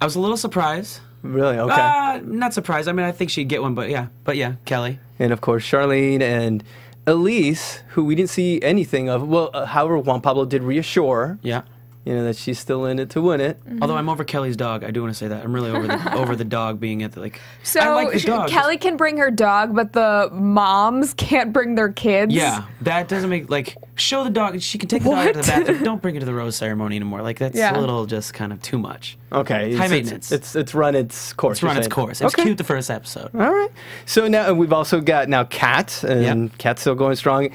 Speaker 9: I was a little surprised.
Speaker 6: Really? Okay.
Speaker 9: Not surprised. I mean, I think she'd get one, but yeah, Kelley.
Speaker 6: And, of course, Charlene and Elise, who we didn't see anything of. Well, however, Juan Pablo did reassure.
Speaker 9: Yeah.
Speaker 6: That she's still in it to win it.
Speaker 9: Although I'm over Kelley's dog. I do want to say that. I'm really over the dog being at the, like...
Speaker 8: So
Speaker 9: I like the dog.
Speaker 8: Kelley can bring her dog, but the moms can't bring their kids?
Speaker 9: Yeah. That doesn't make... Like, show the dog. She can take the dog to the bathroom. Don't bring it to the rose ceremony anymore. Like, that's a little just kind of too much.
Speaker 6: Okay.
Speaker 9: High maintenance.
Speaker 6: It's run its course.
Speaker 9: It's run its course. It's cute the first episode.
Speaker 6: All right. So now we've also got Kat, and Kat's still going strong.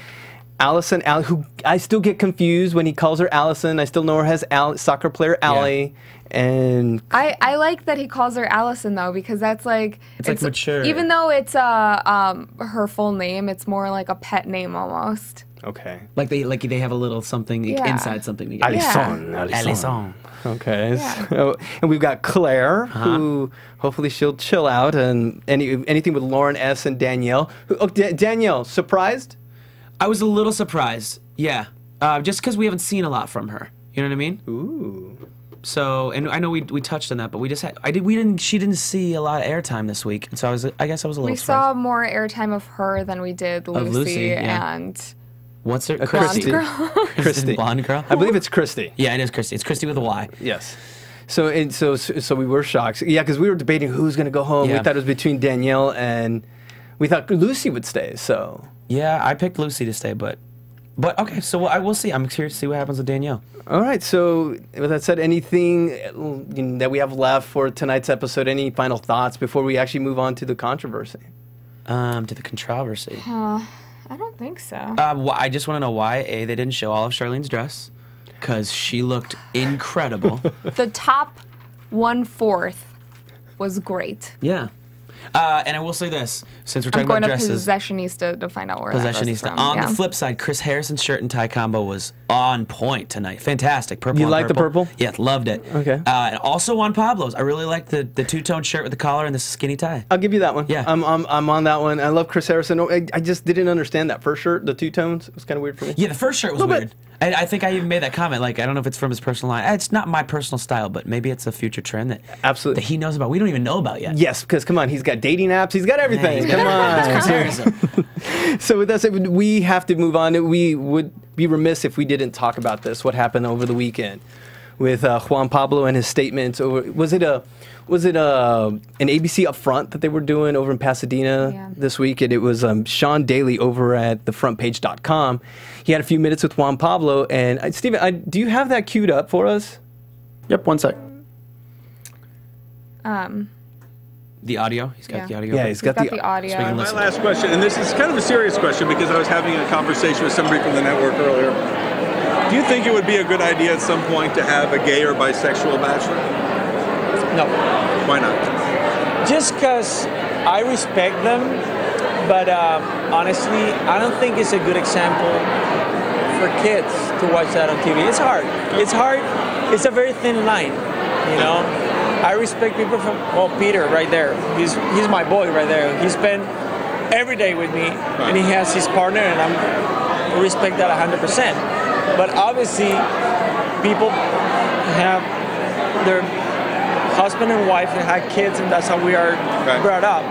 Speaker 6: Allison, who I still get confused when he calls her Allison. I still know her as soccer player Allie. And
Speaker 8: I like that he calls her Allison though, because that's like
Speaker 9: it's like mature.
Speaker 8: Even though it's her full name, it's more like a pet name almost.
Speaker 6: Okay.
Speaker 9: Like they have a little something inside something together.
Speaker 6: Allison. Okay. Yeah. So, and we've got Claire, who hopefully she'll chill out, and anything with Lauren S. and Danielle. Danielle, surprised?
Speaker 9: I was a little surprised, yeah. Just because we haven't seen a lot from her. You know what I mean?
Speaker 6: Ooh.
Speaker 9: So, and I know we touched on that, but she didn't see a lot of airtime this week, and so I guess I was a little surprised.
Speaker 8: We saw more airtime of her than we did Lucy and...
Speaker 9: What's her?
Speaker 6: Christy.
Speaker 9: Christy. Blonde girl?
Speaker 6: I believe it's Christy.
Speaker 9: Yeah, it is Christy. It's Christy with a Y.
Speaker 6: Yes. So we were shocked. Yeah, because we were debating who's going to go home. Yeah. We thought it was between Danielle and... We thought Lucy would stay, so...
Speaker 9: Yeah, I picked Lucy to stay, but okay, so I will see. I'm curious to see what happens with Danielle.
Speaker 6: All right, so with that said, anything that we have left for tonight's episode? Any final thoughts before we actually move on to the controversy?
Speaker 9: To the controversy.
Speaker 8: I don't think so.
Speaker 9: I just want to know why they didn't show all of Charlene's dress, because she looked incredible.
Speaker 8: The top 1/4 was great.
Speaker 9: Yeah. And I will say this, since we're
Speaker 8: I'm
Speaker 9: talking
Speaker 8: going
Speaker 9: about
Speaker 8: to
Speaker 9: dresses.
Speaker 8: Possessionista to find out where that is from.
Speaker 9: On
Speaker 8: Yeah.
Speaker 9: the flip side, Chris Harrison's shirt and tie combo was on point tonight. Fantastic. Purple
Speaker 6: You
Speaker 9: on
Speaker 6: like the purple?
Speaker 9: Yeah, loved it.
Speaker 6: Okay.
Speaker 9: And also Juan Pablo's. I really liked the two-tone shirt with the collar and the skinny tie.
Speaker 6: I'll give you that one.
Speaker 9: Yeah.
Speaker 6: I'm on that one. I love Chris Harrison. I just didn't understand that first shirt, the two tones. It was kind of weird for me.
Speaker 9: Yeah, the first shirt was weird. I think I even made that comment. Like, I don't know if it's from his personal line. It's not my personal style, but maybe it's a future trend that
Speaker 6: absolutely
Speaker 9: that he knows about. We don't even know about yet.
Speaker 6: Yes, because come on, he's got dating apps. He's got everything.
Speaker 9: Yeah,
Speaker 6: Come on.
Speaker 9: Chris Harrison.
Speaker 6: So with that said, we have to move on. We would be remiss if we didn't talk about this. What happened over the weekend with Juan Pablo and his statements? Was it an ABC upfront that they were doing over in Pasadena this week? And it was Sean Daly over at thefrontpage.com. He had a few minutes with Juan Pablo. And Steven, do you have that queued up for us?
Speaker 10: Yep, one sec.
Speaker 9: The audio? He's got the audio.
Speaker 6: Yeah, he's got the
Speaker 8: audio.
Speaker 11: My last question, and this is kind of a serious question because I was having a conversation with somebody from the network earlier. Do you think it would be a good idea at some point to have a gay or bisexual bachelor?
Speaker 12: No.
Speaker 11: Why not?
Speaker 12: Just because I respect them, but honestly, I don't think it's a good example for kids to watch that on TV. It's hard. It's hard. It's a very thin line, you know? I respect people from, Peter right there. He's my boy right there. He spent every day with me, and he has his partner, and I respect that 100%. But obviously, people have their husband and wife that had kids, and that's how we are brought up.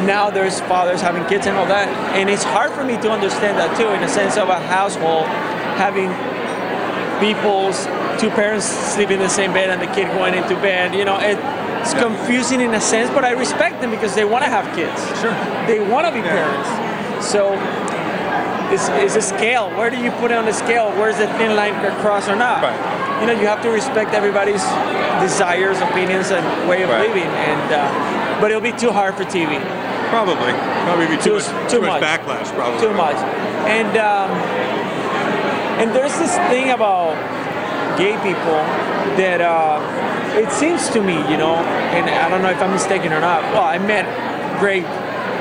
Speaker 12: Now there's fathers having kids and all that, and it's hard for me to understand that too, in the sense of a household having two parents sleeping in the same bed and the kid going into bed. You know, it's confusing in a sense, but I respect them because they want to have kids.
Speaker 11: Sure.
Speaker 12: They want to be parents. So it's a scale. Where do you put it on the scale? Where's the thin line cross or not? Right. You know, you have to respect everybody's desires, opinions, and way of living. And but it'll be too hard for TV.
Speaker 11: Probably be too much backlash. Probably
Speaker 12: too much. And there's this thing about gay people that it seems to me, you know, and I don't know if I'm mistaken or not. Well, I met great,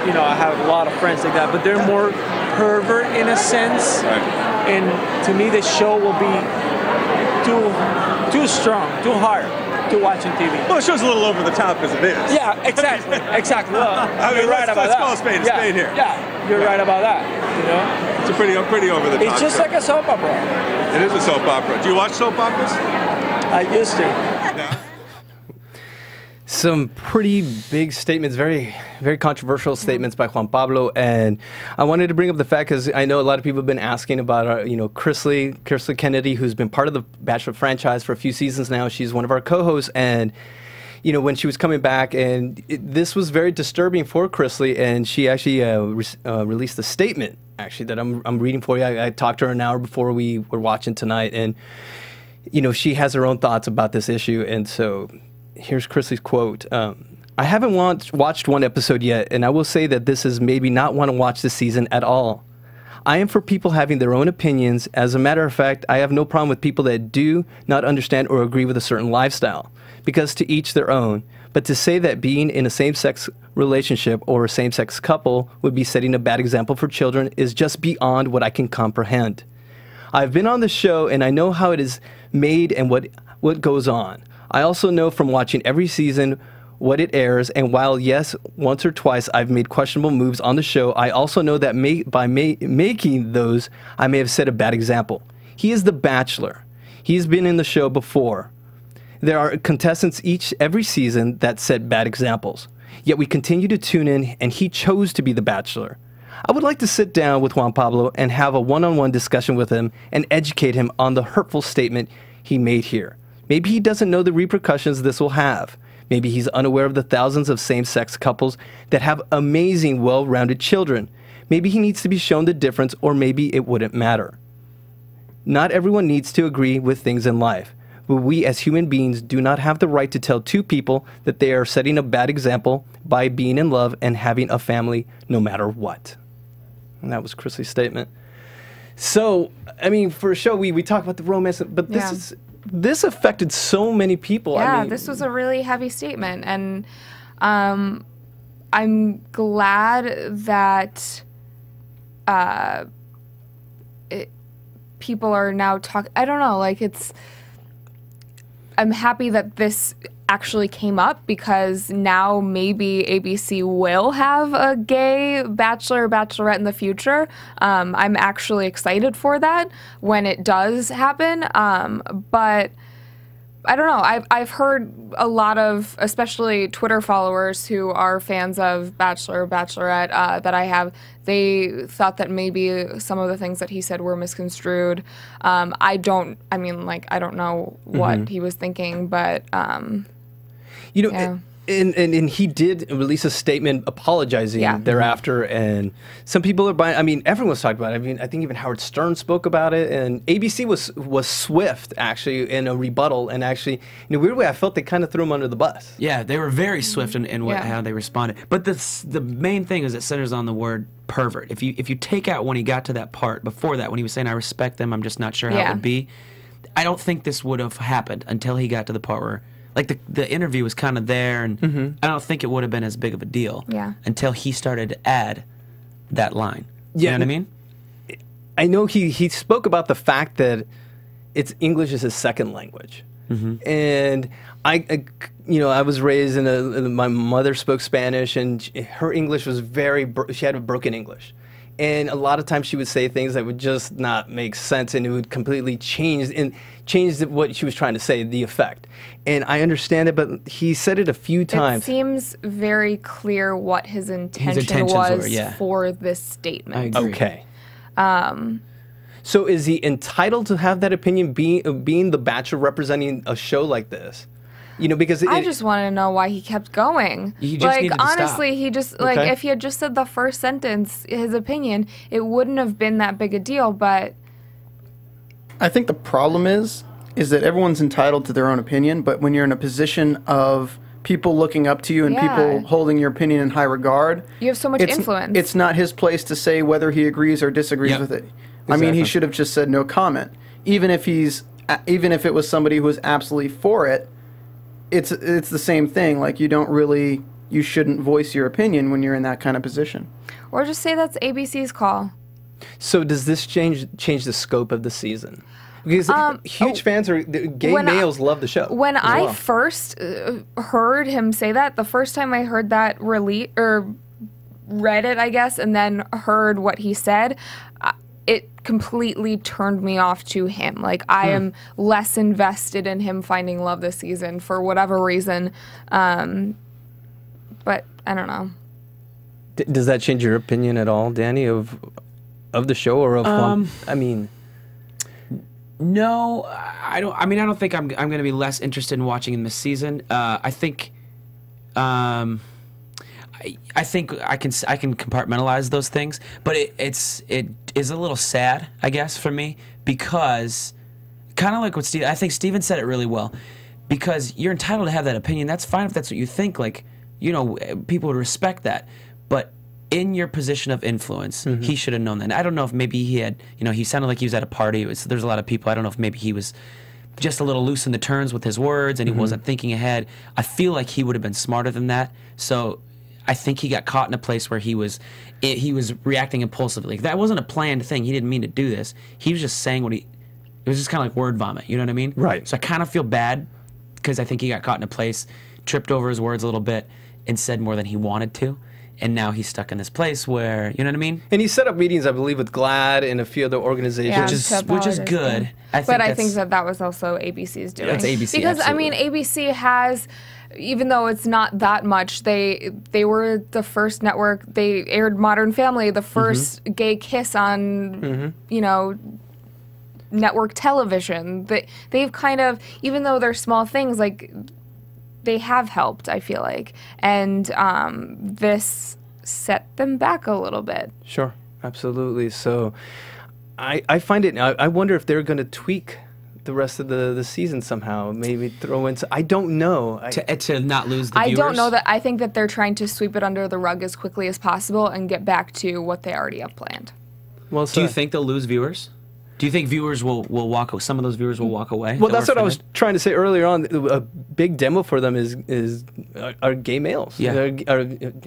Speaker 12: you know, I have a lot of friends like that, but they're more pervert in a sense. Right. And to me, the show will be too strong, too hard to watch on TV.
Speaker 11: Well, the show's a little over the top as it is.
Speaker 12: Yeah, exactly. Well,
Speaker 11: I mean,
Speaker 12: you're right about that.
Speaker 11: Let's call a spade a spade here.
Speaker 12: Yeah, you're right about that. You know,
Speaker 11: it's a pretty over the top.
Speaker 12: It's just like a soap opera.
Speaker 11: It is a soap opera. Do you watch soap operas?
Speaker 12: I used to.
Speaker 11: Yeah.
Speaker 6: Some pretty big statements, very, very controversial statements by Juan Pablo, and I wanted to bring up the fact because I know a lot of people have been asking about, Chrisley Kennedy, who's been part of the Bachelor franchise for a few seasons now. She's one of our co-hosts, and when she was coming back, and this was very disturbing for Chrisley, and she actually released a statement actually that I'm reading for you. I talked to her an hour before we were watching tonight, and she has her own thoughts about this issue, and so. Here's Chrisley's quote. I haven't watched one episode yet, and I will say that this is maybe not want to watch this season at all. I am for people having their own opinions. As a matter of fact, I have no problem with people that do not understand or agree with a certain lifestyle, because to each their own. But to say that being in a same-sex relationship or a same-sex couple would be setting a bad example for children is just beyond what I can comprehend. I've been on the show, and I know how it is made and what goes on. I also know from watching every season what it airs, and while yes, once or twice I've made questionable moves on the show, I also know that by making those, I may have set a bad example. He is the Bachelor. He's been in the show before. There are contestants every season that set bad examples. Yet we continue to tune in, and he chose to be the Bachelor. I would like to sit down with Juan Pablo and have a one-on-one discussion with him and educate him on the hurtful statement he made here. Maybe he doesn't know the repercussions this will have. Maybe he's unaware of the thousands of same-sex couples that have amazing, well-rounded children. Maybe he needs to be shown the difference, or maybe it wouldn't matter. Not everyone needs to agree with things in life, but we as human beings do not have the right to tell two people that they are setting a bad example by being in love and having a family no matter what. And that was Chrisley's statement. So, I mean, for a show, we talk about the romance, but this affected so many people.
Speaker 8: Yeah,
Speaker 6: I mean,
Speaker 8: this was a really heavy statement, and I'm glad that people are now talking. I don't know, like I'm happy that this actually came up because now maybe ABC will have a gay bachelor or bachelorette in the future. I'm actually excited for that when it does happen. But I don't know. I've heard a lot of, especially Twitter followers who are fans of Bachelor or Bachelorette that I have, they thought that maybe some of the things that he said were misconstrued. I don't know what he was thinking, but
Speaker 6: you know, yeah. And he did release a statement apologizing thereafter, and some people are buying. I mean, everyone's talking about it. I mean, I think even Howard Stern spoke about it, and ABC was swift actually in a rebuttal, and actually in a weird way, I felt they kind of threw him under the bus.
Speaker 9: Yeah, they were very swift in how they responded. But the main thing is it centers on the word pervert. If you take out when he got to that part before that, when he was saying I respect them, I'm just not sure how it would be. I don't think this would have happened until he got to the part where. Like the interview was kind of there, and I don't think it would have been as big of a deal until he started to add that line. You know what I mean?
Speaker 6: I know he spoke about the fact that English is his second language, and I was raised my mother spoke Spanish, and her English was she had a broken English. And a lot of times she would say things that would just not make sense, and it would completely change what she was trying to say, the effect. And I understand it, but he said it a few times.
Speaker 8: It seems very clear what his intention was for this statement.
Speaker 9: I agree.
Speaker 6: Okay. So is he entitled to have that opinion, being the Bachelor representing a show like this? You know, because
Speaker 8: I just want to know why he kept going.
Speaker 9: He just needed to
Speaker 8: honestly,
Speaker 9: stop.
Speaker 8: he just if he had just said the first sentence, his opinion, it wouldn't have been that big a deal. But
Speaker 10: I think the problem is that everyone's entitled to their own opinion, but when you're in a position of people looking up to you and people holding your opinion in high regard,
Speaker 8: you have so much influence.
Speaker 10: It's not his place to say whether he agrees or disagrees with it. Exactly. I mean, he should have just said no comment, even if it was somebody who was absolutely for it. It's the same thing. Like you shouldn't voice your opinion when you're in that kind of position.
Speaker 8: Or just say that's ABC's call.
Speaker 6: So does this change the scope of the season? Because huge fans gay males love the show.
Speaker 8: When I first heard him say that, the first time I heard that read it, I guess, and then heard what he said, it completely turned me off to him. Like, I am less invested in him finding love this season for whatever reason. But I don't know.
Speaker 6: Does that change your opinion at all, Danny, of the show or of I mean,
Speaker 9: no, I don't. I mean, I don't think I'm going to be less interested in watching him this season. I think. I think I can compartmentalize those things, but it is a little sad, I guess, for me, because kind of like what I think Steven said it really well, because you're entitled to have that opinion. That's fine if that's what you think. Like, you know, people would respect that, but in your position of influence, he should have known that. And I don't know if maybe he had, you know, he sounded like he was at a party. There's a lot of people. I don't know if maybe he was just a little loose in the turns with his words and he wasn't thinking ahead. I feel like he would have been smarter than that. So I think he got caught in a place where he was reacting impulsively. That wasn't a planned thing. He didn't mean to do this. He was just saying it was just kind of like word vomit. You know what I mean?
Speaker 6: Right.
Speaker 9: So I kind of feel bad because I think he got caught in a place, tripped over his words a little bit, and said more than he wanted to. And now he's stuck in this place where, you know what I mean?
Speaker 6: And he set up meetings, I believe, with GLAAD and a few other organizations.
Speaker 9: Which is good.
Speaker 8: I think that was also ABC's doing.
Speaker 9: That's ABC,
Speaker 8: because,
Speaker 9: absolutely.
Speaker 8: I mean, ABC has, even though it's not that much, they were the first network. They aired Modern Family, the first gay kiss on, you know, network television. They've kind of, even though they're small things, like, they have helped, I feel like. And this set them back a little bit.
Speaker 6: Sure, absolutely. So I find it, I wonder if they're going to tweak the rest of the season somehow. Maybe throw in, I don't know.
Speaker 9: To not lose the viewers?
Speaker 8: I don't know that. I think that they're trying to sweep it under the rug as quickly as possible and get back to what they already have planned.
Speaker 6: Well,
Speaker 9: do you think they'll lose viewers? Do you think viewers will walk? Some of those viewers will walk away.
Speaker 6: Well, that's what I was trying to say earlier on. A big demo for them are gay males.
Speaker 9: Yeah,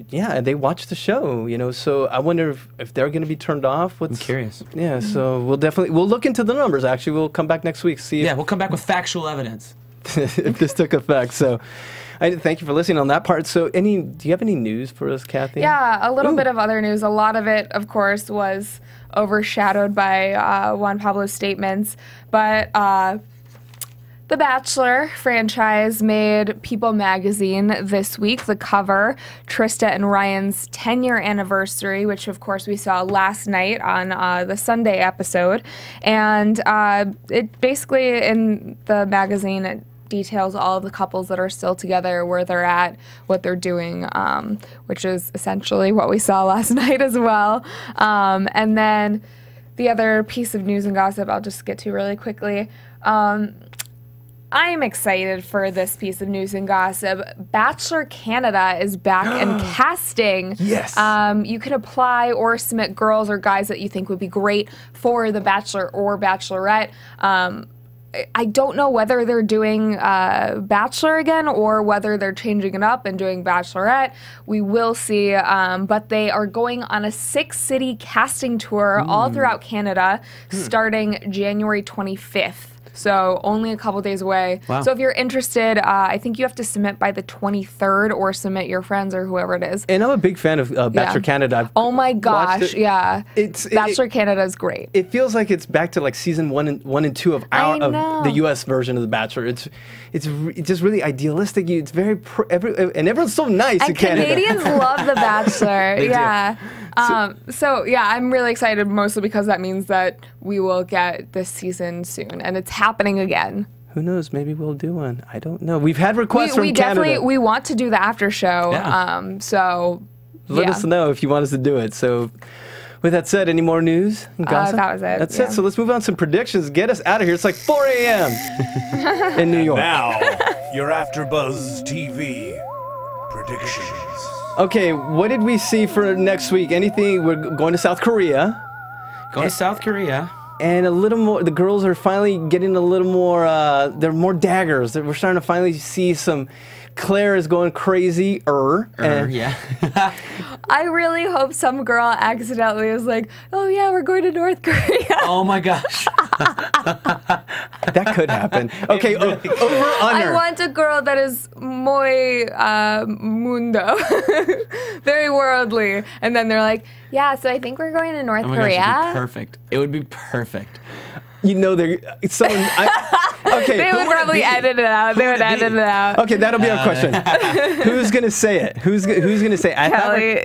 Speaker 6: yeah, they watch the show. You know, so I wonder if they're going to be turned off.
Speaker 9: I'm curious.
Speaker 6: Yeah, so we'll look into the numbers. Actually, we'll come back next week. See.
Speaker 9: Yeah, we'll come back with factual evidence
Speaker 6: if this took effect. So. I thank you for listening on that part. So, do you have any news for us, Cathy?
Speaker 8: Yeah, a little bit of other news. A lot of it, of course, was overshadowed by Juan Pablo's statements. But The Bachelor franchise made People magazine this week, the cover, Trista and Ryan's 10-year anniversary, which, of course, we saw last night on the Sunday episode. And it basically, in the magazine, it details all of the couples that are still together, where they're at, what they're doing, which is essentially what we saw last night as well. And then the other piece of news and gossip I'll just get to really quickly. I'm excited for this piece of news and gossip. Bachelor Canada is back and casting.
Speaker 6: Yes.
Speaker 8: You can apply or submit girls or guys that you think would be great for The Bachelor or Bachelorette. I don't know whether they're doing Bachelor again or whether they're changing it up and doing Bachelorette. We will see. But they are going on a 6-city casting tour all throughout Canada starting January 25th. So only a couple days away.
Speaker 9: Wow.
Speaker 8: So if you're interested, I think you have to submit by the 23rd or submit your friends or whoever it is.
Speaker 6: And I'm a big fan of Bachelor Canada.
Speaker 8: Oh my gosh, yeah. Bachelor Canada is great.
Speaker 6: It feels like it's back to like season one and two of the U.S. version of The Bachelor. It's just really idealistic. It's very and everyone's so nice in Canada.
Speaker 8: Canadians love The Bachelor.
Speaker 6: They
Speaker 8: yeah. So yeah, I'm really excited mostly because that means that we will get this season soon, and it's happening again.
Speaker 6: Who knows? Maybe we'll do one. I don't know. We've had requests from Canada.
Speaker 8: We want to do the after show.
Speaker 6: Yeah.
Speaker 8: So
Speaker 6: let us know if you want us to do it. So with that said, any more news and gossip?
Speaker 8: That was it.
Speaker 6: That's it. So let's move on to some predictions. Get us out of here. It's like 4 a.m. in New York.
Speaker 3: Now, your AfterBuzz TV predictions.
Speaker 6: Okay, what did we see for next week? Anything? We're going to South Korea.
Speaker 9: Going to South Korea.
Speaker 6: And a little more, the girls are finally getting a little more, they're more daggers. We're starting to finally see some, Claire is going crazy.
Speaker 9: Yeah.
Speaker 8: I really hope some girl accidentally is like, oh yeah, we're going to North Korea.
Speaker 9: Oh my gosh.
Speaker 6: That could happen. Okay, over under.
Speaker 8: I want a girl that is muy mundo, very worldly. And then they're like, yeah, so I think we're going to North Korea.
Speaker 9: Gosh, it'd be perfect. It would be perfect.
Speaker 6: You know, okay.
Speaker 8: They would probably edit it out. They would edit it out.
Speaker 6: Okay, that'll be our question. Who's gonna say it? Who's gonna say it?
Speaker 8: Kelley.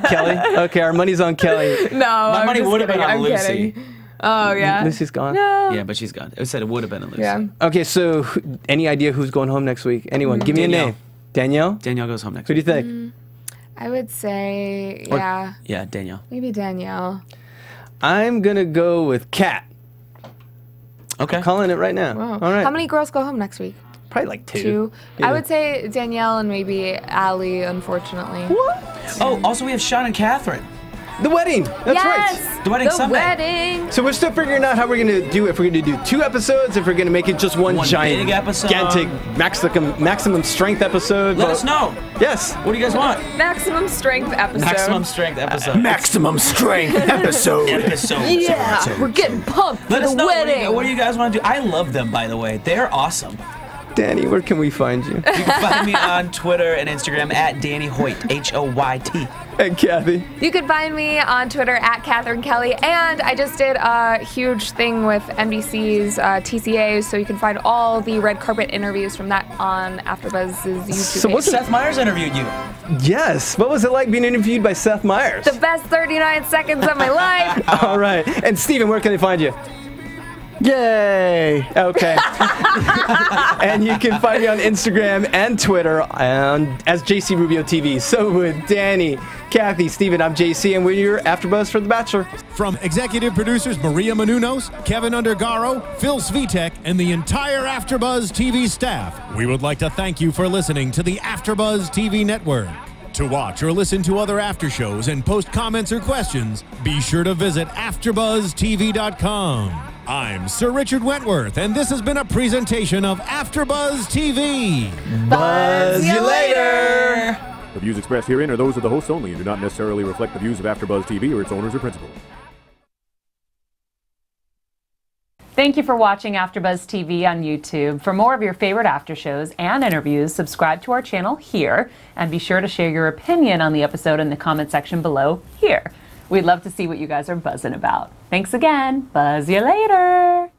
Speaker 6: Kelley? Okay, our money's on Kelley.
Speaker 8: No,
Speaker 9: my money would have been on Lucy.
Speaker 8: Kidding. Oh yeah.
Speaker 6: Lucy's gone?
Speaker 8: No.
Speaker 9: Yeah, but she's gone. It said it would have been on Lucy.
Speaker 8: Yeah.
Speaker 6: Okay, so any idea who's going home next week? Anyone? Give me a name. Danielle?
Speaker 9: Danielle goes home next
Speaker 6: week.
Speaker 9: week.
Speaker 6: Who do you think?
Speaker 8: I would say,
Speaker 9: yeah, Danielle.
Speaker 8: Maybe Danielle.
Speaker 6: I'm gonna go with Kat.
Speaker 9: Okay.
Speaker 6: I'm calling it right now.
Speaker 8: Wow.
Speaker 6: All right.
Speaker 8: How many girls go home next week?
Speaker 6: Probably like 2.
Speaker 8: 2.
Speaker 6: Yeah.
Speaker 8: I would say Danielle and maybe Allie, unfortunately.
Speaker 6: What?
Speaker 9: Oh, also we have Sean and Catherine.
Speaker 6: The wedding. That's right.
Speaker 9: The wedding Sunday.
Speaker 8: Wedding.
Speaker 6: So we're still figuring out how we're going to do, if we're going to do 2 episodes, if we're going to make it just one giant,
Speaker 9: big episode.
Speaker 6: gigantic, maximum strength episode.
Speaker 9: Let us know.
Speaker 6: Yes.
Speaker 9: What do you guys want?
Speaker 8: Maximum strength episode.
Speaker 9: Maximum strength episode.
Speaker 6: Maximum strength episode.
Speaker 8: Yeah, we're getting pumped for
Speaker 9: Let us
Speaker 8: the
Speaker 9: know.
Speaker 8: wedding.
Speaker 9: What do you guys want to do? I love them, by the way. They're awesome.
Speaker 6: Danny, where can we find you?
Speaker 9: You can find me on Twitter and Instagram at Danny Hoyt, Hoyt.
Speaker 6: And Cathy.
Speaker 8: You can find me on Twitter at Catherine Kelley. And I just did a huge thing with NBC's TCA, so you can find all the red carpet interviews from that on AfterBuzz's YouTube page.
Speaker 9: Seth Meyers interviewed you.
Speaker 6: Yes. What was it like being interviewed by Seth Meyers?
Speaker 8: The best 39 seconds of my life.
Speaker 6: All right. And Steven, where can they find you? Yay! Okay. And you can find me on Instagram and Twitter as JC Rubio TV. So with Danny, Cathy, Steven, I'm JC, and we're your AfterBuzz for The Bachelor.
Speaker 5: From executive producers Maria Menounos, Kevin Undergaro, Phil Svitek, and the entire AfterBuzz TV staff, we would like to thank you for listening to the AfterBuzz TV Network. To watch or listen to other after shows and post comments or questions, be sure to visit AfterBuzzTV.com. I'm Sir Richard Wentworth, and this has been a presentation of AfterBuzz TV.
Speaker 6: Buzz you later!
Speaker 13: The views expressed herein are those of the hosts only and do not necessarily reflect the views of AfterBuzz TV or its owners or principals.
Speaker 14: Thank you for watching AfterBuzz TV on YouTube. For more of your favorite after shows and interviews, subscribe to our channel here, and be sure to share your opinion on the episode in the comment section below here. We'd love to see what you guys are buzzing about. Thanks again. Buzz you later.